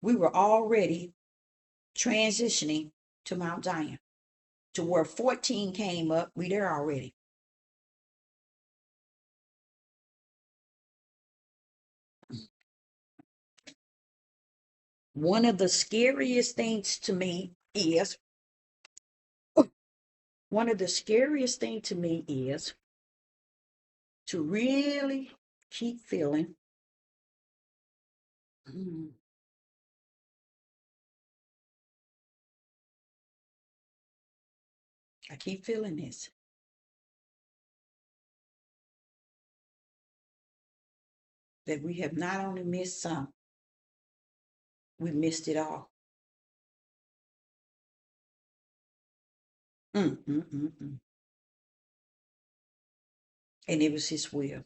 we were already transitioning to Mount Zion. To where 14 came up, we there already. One of the scariest things to me is to really keep feeling I keep feeling this. That we have not only missed some, we missed it all. Mm, mm, mm, mm. And it was his will.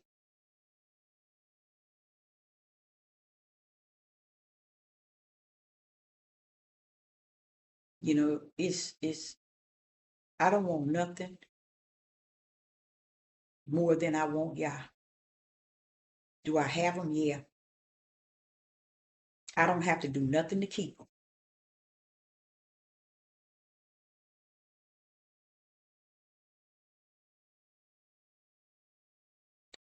You know, it's I don't want nothing more than I want Yah. Do I have them? Yeah. I don't have to do nothing to keep them.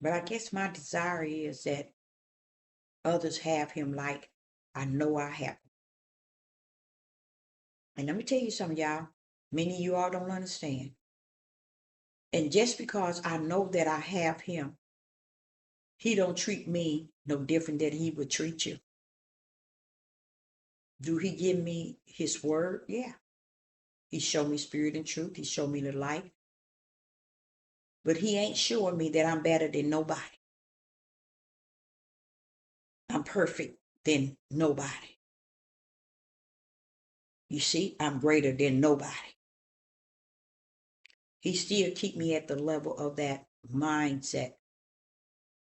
But I guess my desire is that others have him like I know I have him. And let me tell you something, y'all. Many of you all don't understand. And just because I know that I have him, he don't treat me no different than he would treat you. Do he give me his word? Yeah. He showed me spirit and truth. He showed me the light. But he ain't showing me that I'm better than nobody. I'm perfect than nobody. You see, I'm greater than nobody. He still keep me at the level of that mindset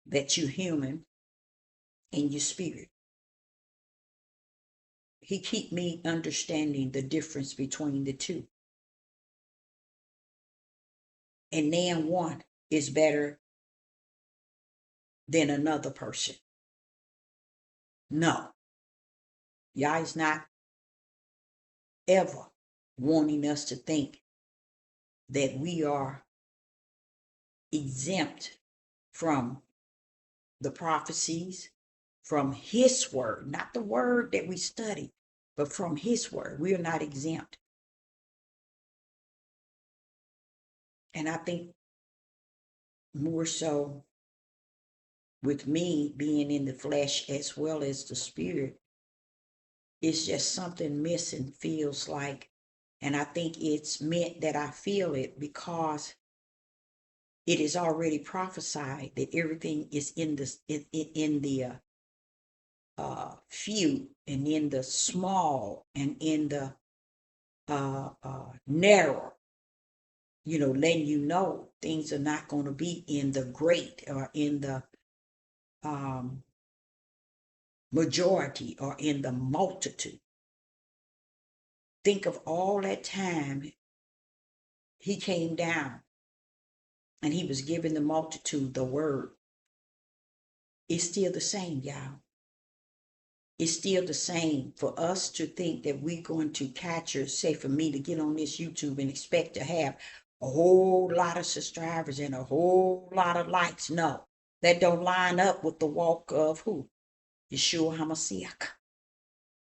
that you're human and your spirit. He keep me understanding the difference between the two. And then one is better than another person. No. Yah is not ever wanting us to think that we are exempt from the prophecies, from his word, not the word that we study, but from his word. We are not exempt. And I think more so with me being in the flesh as well as the spirit, it's just something missing, feels like. And I think it's meant that I feel it because it is already prophesied that everything is in the few and in the small and in the narrow, letting you know things are not going to be in the great or in the um, majority or in the multitude. Think of all that time he came down and he was giving the multitude the word. It's still the same, y'all. It's still the same for us to think that we're going to capture, say for me to get on this YouTube and expect to have a whole lot of subscribers and a whole lot of likes. No, that don't line up with the walk of who? Yeshua HaMashiach.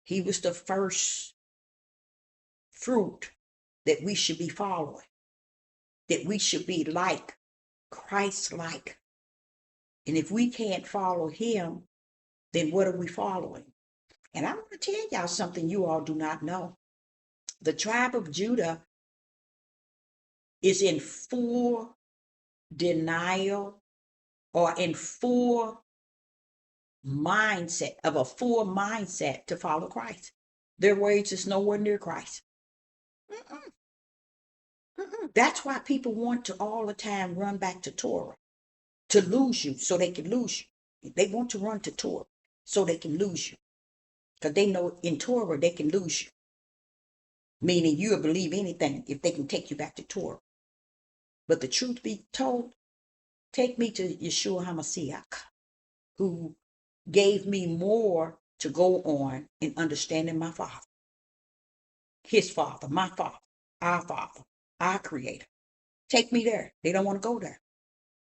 He was the first fruit that we should be following, that we should be like, Christ-like. And if we can't follow him, then what are we following? And I want to tell y'all something you all do not know. The tribe of Judah is in full denial or in full mindset to follow Christ. Their ways is nowhere near Christ. Mm-mm, mm-mm. That's why people want to all the time run back to Torah, to lose you so they can lose you. They want to run to Torah so they can lose you, because they know in Torah they can lose you, meaning you'll believe anything if they can take you back to Torah. But the truth be told, take me to Yeshua HaMashiach, who gave me more to go on in understanding my Father, his Father, my Father, our Creator. Take me there. They don't want to go there.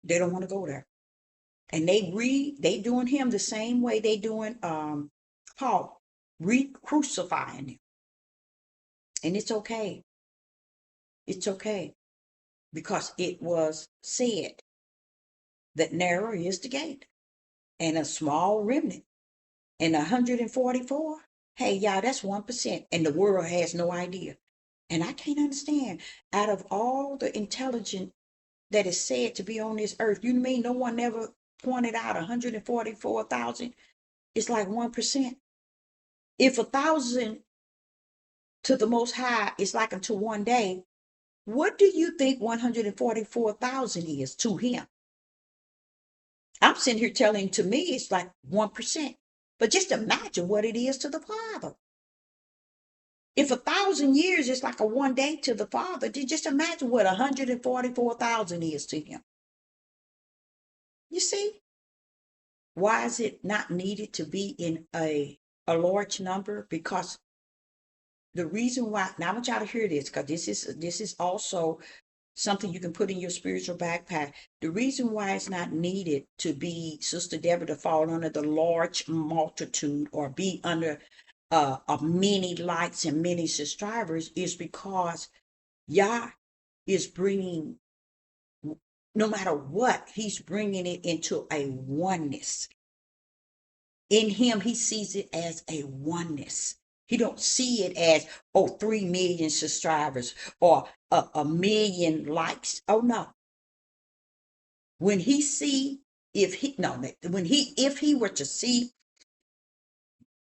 They don't want to go there. And they doing him the same way they doing Paul, re-crucifying him. And it's okay. It's okay. Because it was said that narrow is the gate and a small remnant. And 144, hey, y'all, that's 1%. And the world has no idea. And I can't understand, out of all the intelligence that is said to be on this earth, you mean no one ever pointed out 144,000? It's like 1%. If 1,000 to the Most High is like unto one day, what do you think 144,000 is to him? I'm sitting here telling, to me, it's like 1%. But just imagine what it is to the Father. If 1,000 years is like a one day to the Father, then just imagine what 144,000 is to him. You see? Why is it not needed to be in a large number? Because the reason why, now I want y'all to hear this, because this is also something you can put in your spiritual backpack. The reason why it's not needed to be, Sister Deborah, to fall under the large multitude or be under of many likes and many subscribers is because Yah is bringing, no matter what, he's bringing it into a oneness. In him, he sees it as a oneness. He don't see it as, 3 million subscribers or a million likes. Oh no. When he see, if he were to see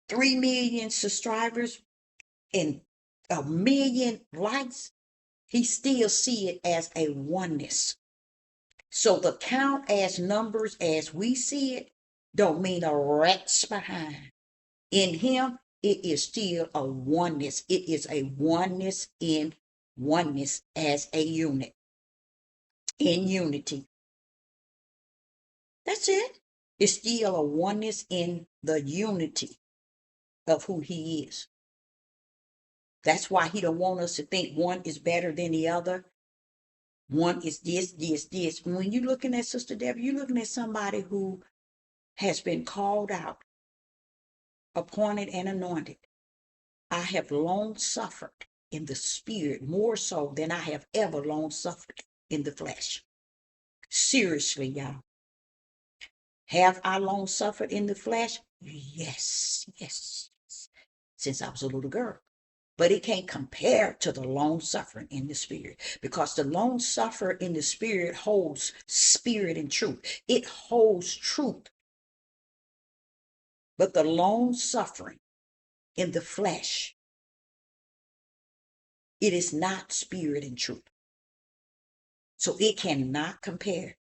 3 million subscribers and a million likes, he still see it as a oneness. So the count as numbers as we see it don't mean a rat's behind. In him, it is still a oneness. It is a oneness in oneness as a unit, in unity. That's it. It's still a oneness in the unity of who he is. That's why he don't want us to think one is better than the other. One is this. When you're looking at Sister Deborah, you're looking at somebody who has been called out, appointed and anointed. I have long suffered in the spirit more so than I have ever long suffered in the flesh. Seriously, y'all. Have I long suffered in the flesh? Yes. Since I was a little girl. but it can't compare to the long suffering in the spirit, because the long suffering in the spirit holds spirit and truth. It holds truth. But the long suffering in the flesh, it is not spirit and truth. So it cannot compare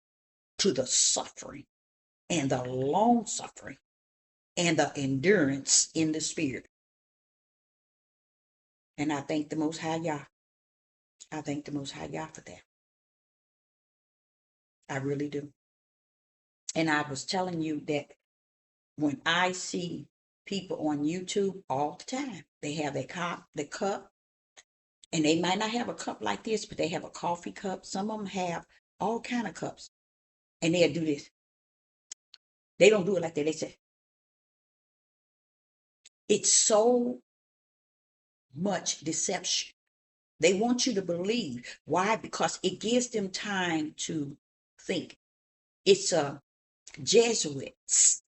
to the suffering and the long suffering and the endurance in the spirit. And I thank the Most High Yah. I thank the Most High Yah for that. I really do. And I was telling you that when I see people on YouTube all the time, they have their cup, and they might not have a cup like this, but they have a coffee cup. Some of them have all kind of cups, and they'll do this. They don't do it like that. They say, it's so much deception. They want you to believe. Why? Because it gives them time to think. It's a Jesuits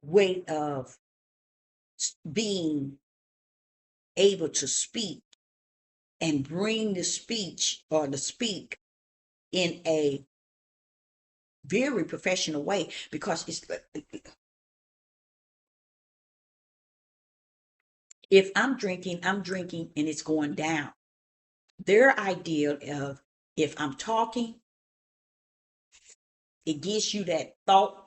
way of being able to speak and bring the speech or the speak in a very professional way, because it's, if I'm drinking and it's going down. Their idea of, if I'm talking, it gives you that thought,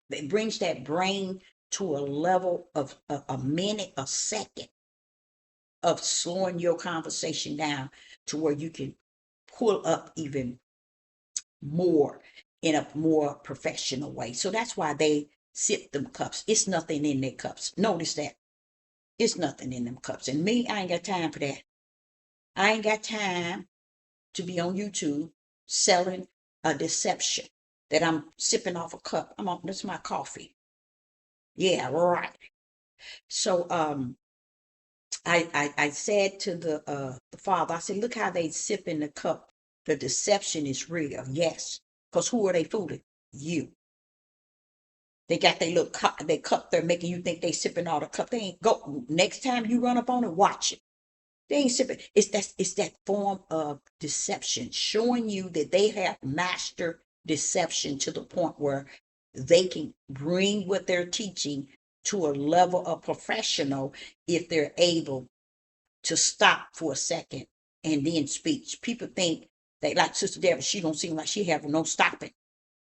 it brings that brain to a level of a minute, a second of slowing your conversation down to where you can pull up even more in a more professional way. So that's why they sip them cups. It's nothing in their cups. Notice that. It's nothing in them cups. And me, I ain't got time for that. I ain't got time to be on YouTube selling a deception that I'm sipping off a cup. This is my coffee. Yeah, right. So I said to the father, I said, look how they sip in the cup. The deception is real. Yes. Because who are they fooling? You. They got their little cup, they cup there making you think they sipping all the cup. They ain't go. Next time you run up on it, watch it. They ain't sipping. It's that form of deception, showing you that they have mastered deception to the point where they can bring what they're teaching to a level of professional if they're able to stop for a second and then speak. People think that, like Sister Deborah, she don't seem like she have no stopping,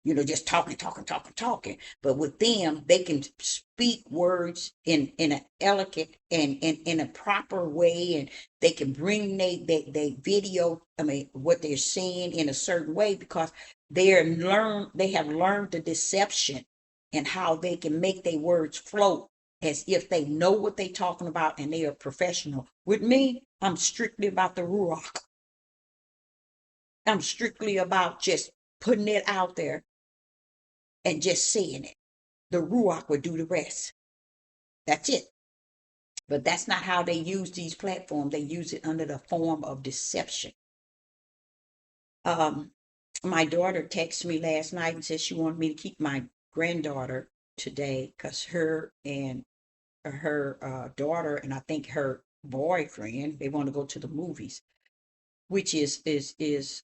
just talking. But with them, they can speak words in an elegant and in a proper way, and they can bring they video, what they're saying in a certain way, because they have learned the deception and how they can make their words float as if they know what they're talking about and they are professional. With me, I'm strictly about the Ruach. I'm strictly about just putting it out there and just saying it. The Ruach will do the rest. That's it. But that's not how they use these platforms. They use it under the form of deception. My daughter texted me last night and said she wanted me to keep my granddaughter today because her and her daughter, and I think her boyfriend, they want to go to the movies, which is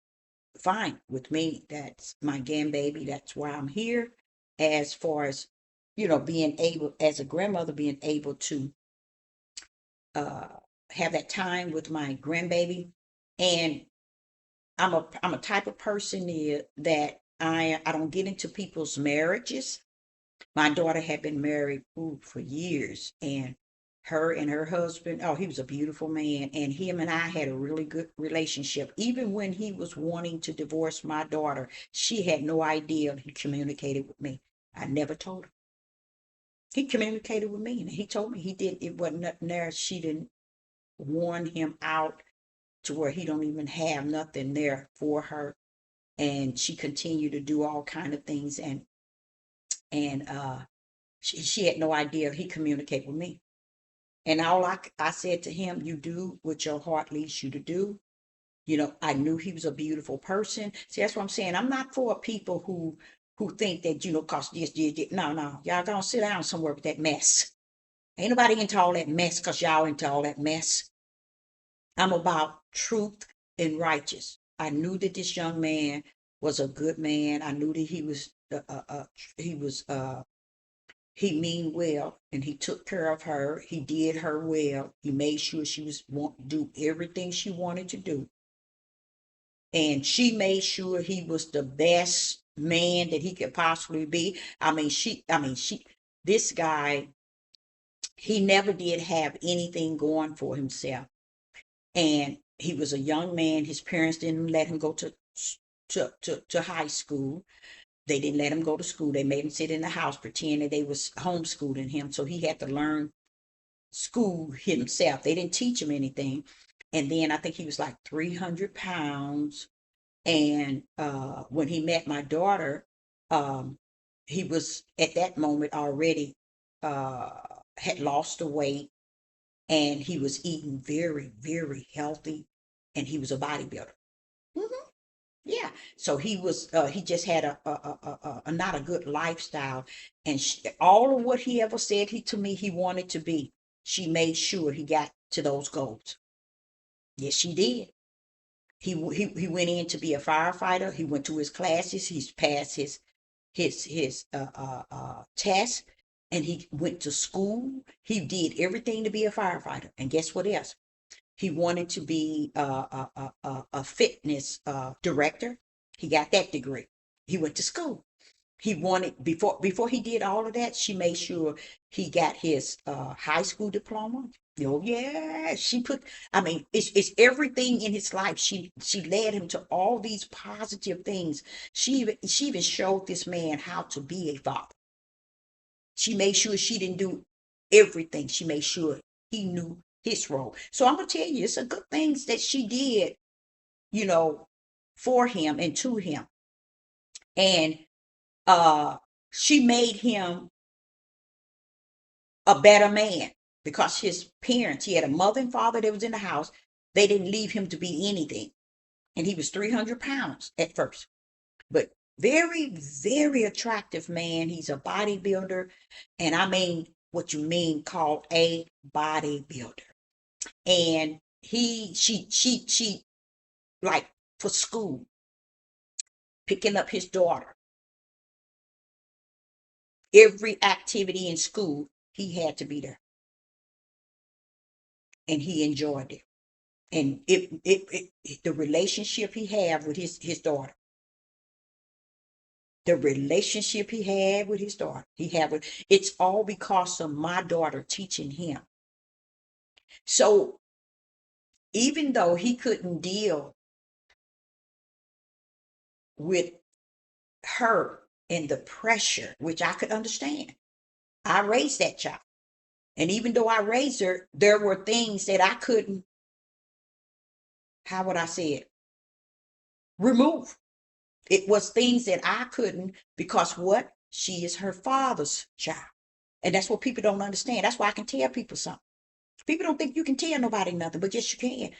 fine with me. That's my grandbaby. That's why I'm here. As far as being able, as a grandmother, being able to uh, have that time with my grandbaby. And I'm a type of person that I don't get into people's marriages. My daughter had been married for years, and her husband, oh, he was a beautiful man, and him and I had a really good relationship. Even when he was wanting to divorce my daughter, she had no idea. He communicated with me. I never told her. He communicated with me, and he told me he did. It wasn't nothing there. She didn't warn him out to where he don't even have nothing there for her, and she continued to do all kind of things, and she had no idea. He communicated with me. And all I said to him, you do what your heart leads you to do. I knew he was a beautiful person. See, that's what I'm saying. I'm not for people who think that, cause this. No, y'all gonna sit down somewhere with that mess. Ain't nobody into all that mess because y'all into all that mess. I'm about truth and righteous. I knew that this young man was a good man. I knew that he was he mean well, and he took care of her. He did her well. He made sure she was want to do everything she wanted to do, and she made sure he was the best man that he could possibly be. I mean, this guy, he never did have anything going for himself. And he was a young man. His parents didn't let him go to high school. They didn't let him go to school. They made him sit in the house pretending they was homeschooling him. So he had to learn school himself. They didn't teach him anything. And then I think he was like 300 pounds. And when he met my daughter, um, he was at that moment already uh, had lost the weight, and he was eating very, very healthy, and he was a bodybuilder. Hmm. Yeah. So he just had a not a good lifestyle, and all of what he ever said to me he wanted to be, she made sure he got to those goals. Yes, she did. He went in to be a firefighter. He went to his classes. He's passed his test, and he went to school. He did everything to be a firefighter. And guess what else? He wanted to be a fitness director. He got that degree. He went to school. He wanted before he did all of that. She made sure he got his high school diploma. Oh yeah, she put. I mean, it's everything in his life. She led him to all these positive things. She even showed this man how to be a father. She made sure she didn't do everything. She made sure he knew his role. So I'm gonna tell you, it's a good things that she did, you know, for him and to him. And uh she made him a better man because his parents, he had a mother and father that was in the house. They didn't leave him to be anything. And he was 300 pounds at first, but very, very attractive man. He's a bodybuilder. And I mean, what you mean called a bodybuilder. And she like for school, picking up his daughter, every activity in school, he had to be there, and he enjoyed it. And the relationship he had with his daughter, the relationship he had with his daughter, he had with, it's all because of my daughter teaching him. So even though he couldn't deal with her and the pressure, which I could understand, I raised that child. And even though I raised her, there were things that I couldn't, how would I say it, remove. It was things that I couldn't, because what? She is her father's child. And that's what people don't understand. That's why I can tell people something. People don't think you can tell nobody nothing, but yes, you can.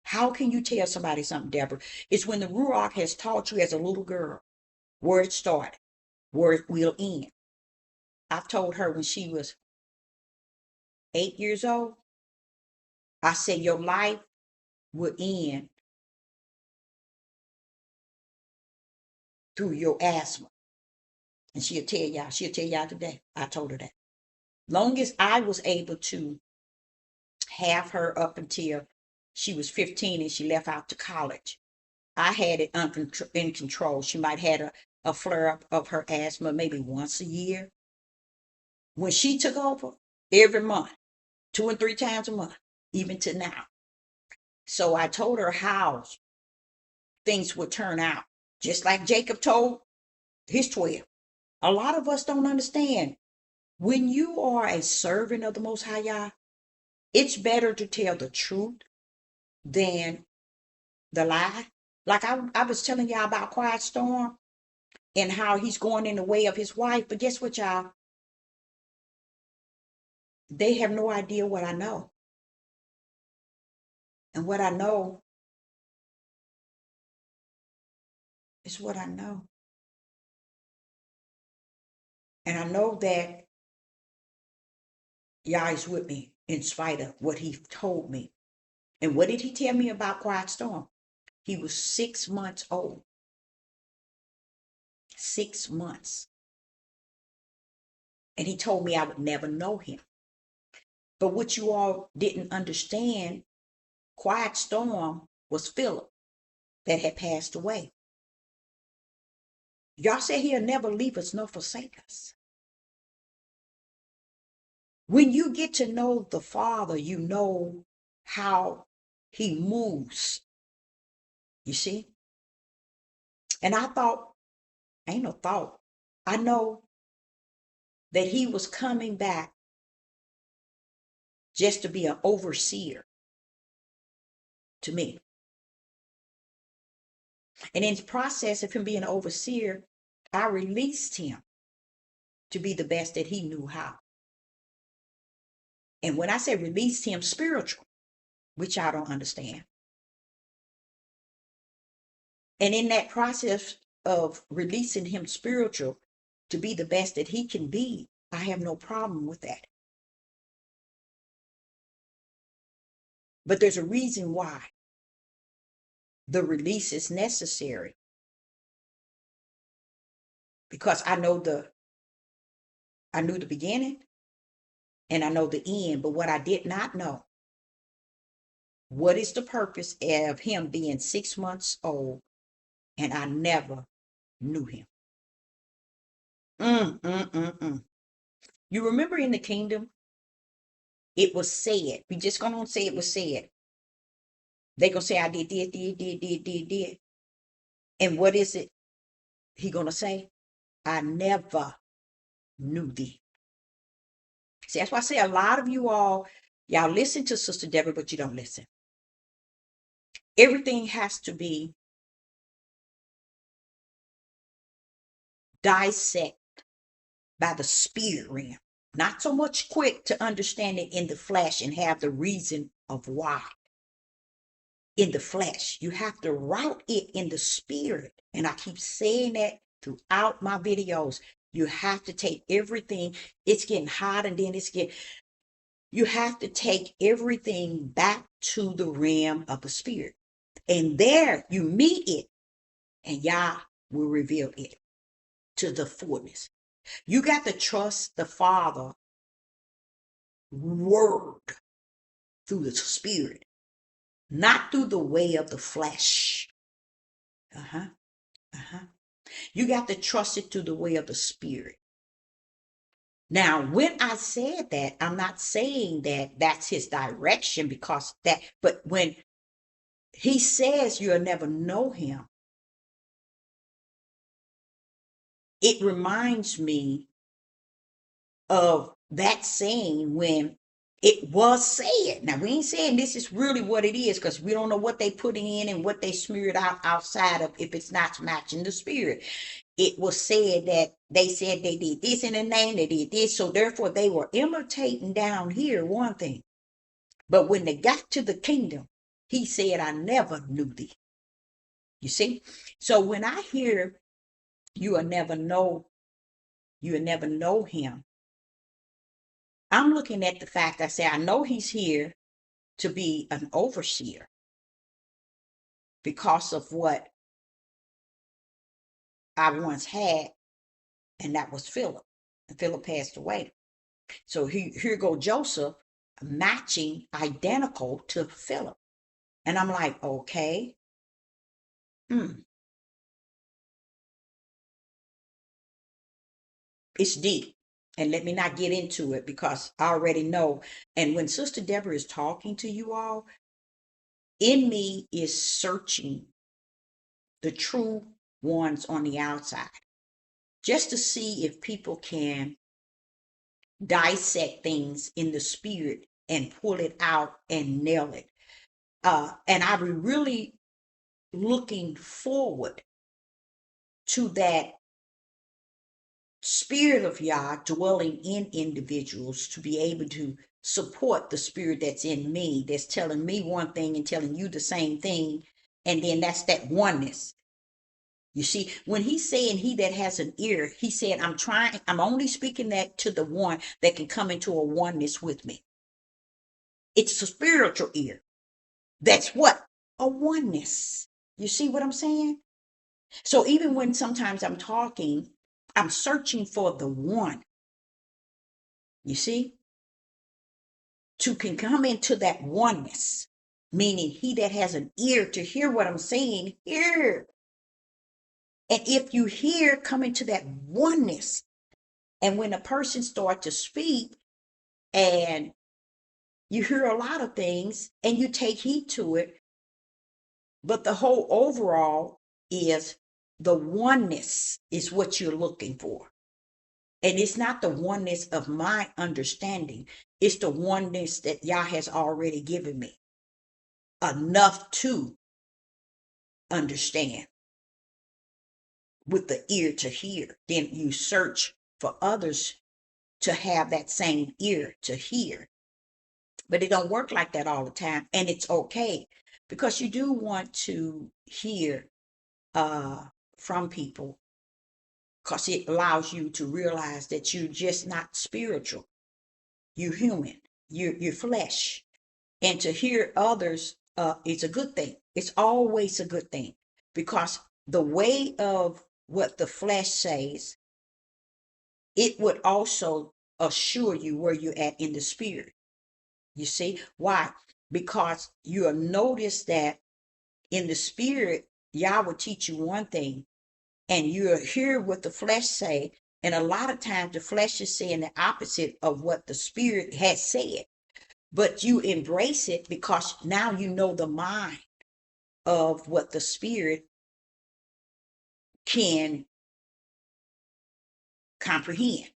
How can you tell somebody something, Deborah? It's when the Ruach has taught you as a little girl where it started, where it will end. I've told her when she was 8 years old, I said, your life will end through your asthma. And she'll tell y'all today. I told her that. Long as I was able to have her up until she was 15 and she left out to college, I had it in control. She might have had a flare up of her asthma maybe once a year. When she took over, every month, 2 and 3 times a month, even to now. So I told her how things would turn out, just like Jacob told his 12. A lot of us don't understand. When you are a servant of the Most High Yah, it's better to tell the truth than the lie. Like I was telling y'all about Quiet Storm and how he's going in the way of his wife. But guess what, y'all? They have no idea what I know. And what I know is what I know. And I know that Yah is with me in spite of what he told me. And what did he tell me about Quiet Storm? He was 6 months old. 6 months. And he told me I would never know him. But what you all didn't understand, Quiet Storm was Philip that had passed away. Y'all said he'll never leave us nor forsake us. When you get to know the Father, you know how he moves. You see? And I thought, ain't no thought. I know that he was coming back just to be an overseer to me. And in the process of him being an overseer, I released him to be the best that he knew how. And when I say released him, spiritual, which I don't understand. And in that process of releasing him spiritual to be the best that he can be, I have no problem with that. But there's a reason why the release is necessary. Because I knew the beginning and I know the end, but what I did not know, what is the purpose of him being 6 months old and I never knew him? You remember in the kingdom, it was said, we just gonna say it was said. They gonna say I did. And what is it he gonna say? I never knew thee. See, that's why I say a lot of y'all listen to Sister Deborah, but you don't listen. Everything has to be dissected by the spirit realm. Not so much quick to understand it in the flesh and have the reason of why. In the flesh, you have to route it in the spirit. And I keep saying that throughout my videos. You have to take everything. It's getting hot and then you have to take everything back to the realm of the spirit. And there you meet it and Yah will reveal it to the fullness. You got to trust the Father word through the spirit, not through the way of the flesh. You got to trust it through the way of the spirit. Now, when I said that, I'm not saying that that's his direction but when he says you'll never know him, it reminds me of that saying when it was said. Now, we ain't saying this is really what it is because we don't know what they put in and what they smeared out outside of if it's not matching the spirit. It was said that they said they did this in the name, they did this. So therefore they were imitating down here one thing. But when they got to the kingdom, he said, I never knew thee. You see? So when I hear you will never know him, I'm looking at the fact I say, I know he's here to be an overseer because of what I once had, and that was Philip. And Philip passed away. So here go Joseph matching identical to Philip. And I'm like, okay. It's deep. And let me not get into it because I already know. And when Sister Deborah is talking to you all, in me is searching the true ones on the outside, just to see if people can dissect things in the spirit and pull it out and nail it. And I'm really looking forward to that spirit of Yah dwelling in individuals to be able to support the spirit that's in me, that's telling me one thing and telling you the same thing. And then that's that oneness. You see, when he's saying he that has an ear, he said, I'm only speaking that to the one that can come into a oneness with me. It's a spiritual ear. That's what? A oneness. You see what I'm saying? So even when sometimes I'm talking, I'm searching for the one, you see, to can come into that oneness, meaning he that has an ear to hear what I'm saying, hear. And if you hear, come into that oneness. And when a person starts to speak and you hear a lot of things and you take heed to it, but the whole overall is the oneness is what you're looking for. And it's not the oneness of my understanding. It's the oneness that Yah has already given me enough to understand with the ear to hear. Then you search for others to have that same ear to hear. But it don't work like that all the time. And it's okay because you do want to hear from people because it allows you to realize that you're just not spiritual. You're human. You're flesh. And to hear others is a good thing. It's always a good thing because the way of what the flesh says, it would also assure you where you're at in the spirit. You see why? Because you'll notice that in the spirit, Yah will teach you one thing, and you'll hear what the flesh say. And a lot of times the flesh is saying the opposite of what the spirit has said. But you embrace it because now you know the mind of what the spirit can comprehend.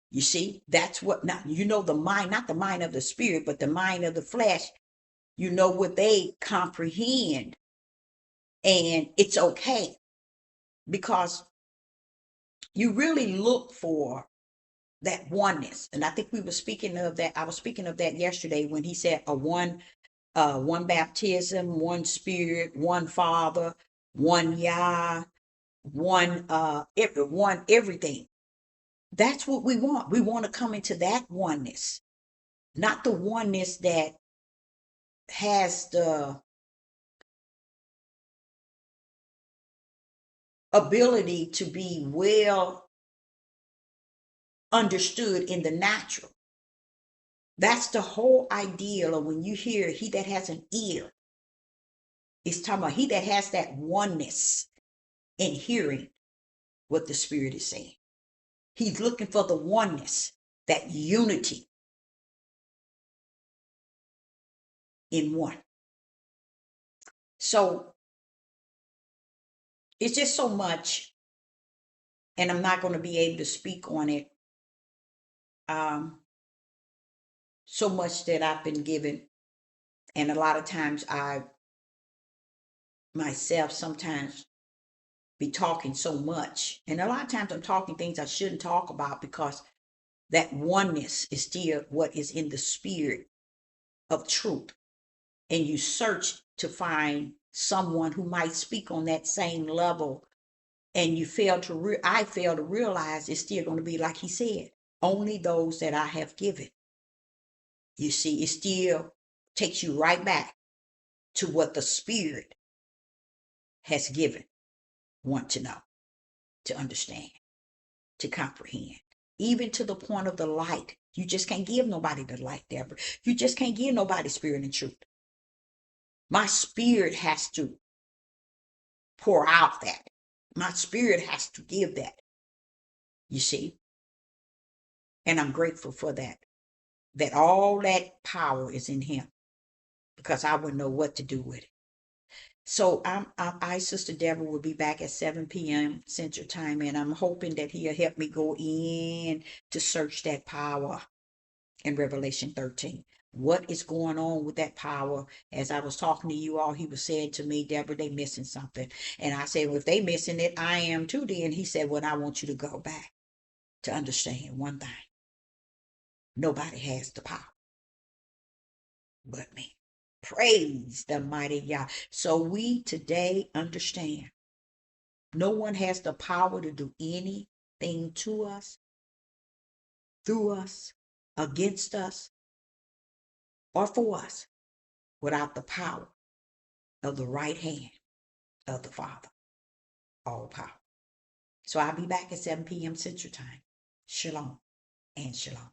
You see, that's what now you know the mind, not the mind of the spirit, but the mind of the flesh. You know what they comprehend, and it's okay because you really look for that oneness. And I think we were speaking of that. I was speaking of that yesterday when he said one baptism, one spirit, one Father, one Yah, one everything. That's what we want. We want to come into that oneness, not the oneness that has the ability to be well understood in the natural. That's the whole idea of when you hear he that has an ear. It's talking about he that has that oneness in hearing what the Spirit is saying. He's looking for the oneness, that unity in one. So it's just so much, and I'm not going to be able to speak on it. So much that I've been given, and a lot of times I myself sometimes be talking so much, and a lot of times I'm talking things I shouldn't talk about because that oneness is still what is in the spirit of truth. And you search to find someone who might speak on that same level, and you I fail to realize it's still going to be like he said, only those that I have given. You see, it still takes you right back to what the spirit has given, want to know, to understand, to comprehend, even to the point of the light. You just can't give nobody the light, Deborah. You just can't give nobody spirit and truth. My spirit has to pour out that. My spirit has to give that. You see? And I'm grateful for that. That all that power is in him because I wouldn't know what to do with it. So Sister Deborah, will be back at 7 p.m. Central Time, and I'm hoping that he'll help me go in to search that power in Revelation 13. What is going on with that power? As I was talking to you all, he was saying to me, Deborah, they missing something. And I said, well, if they missing it, I am too. Then he said, well, I want you to go back to understand one thing. Nobody has the power but me. Praise the mighty Yah. So we today understand No one has the power to do anything to us, through us, against us, or for us without the power of the right hand of the Father, all power. So I'll be back at 7 p.m. Central Time. Shalom and shalom.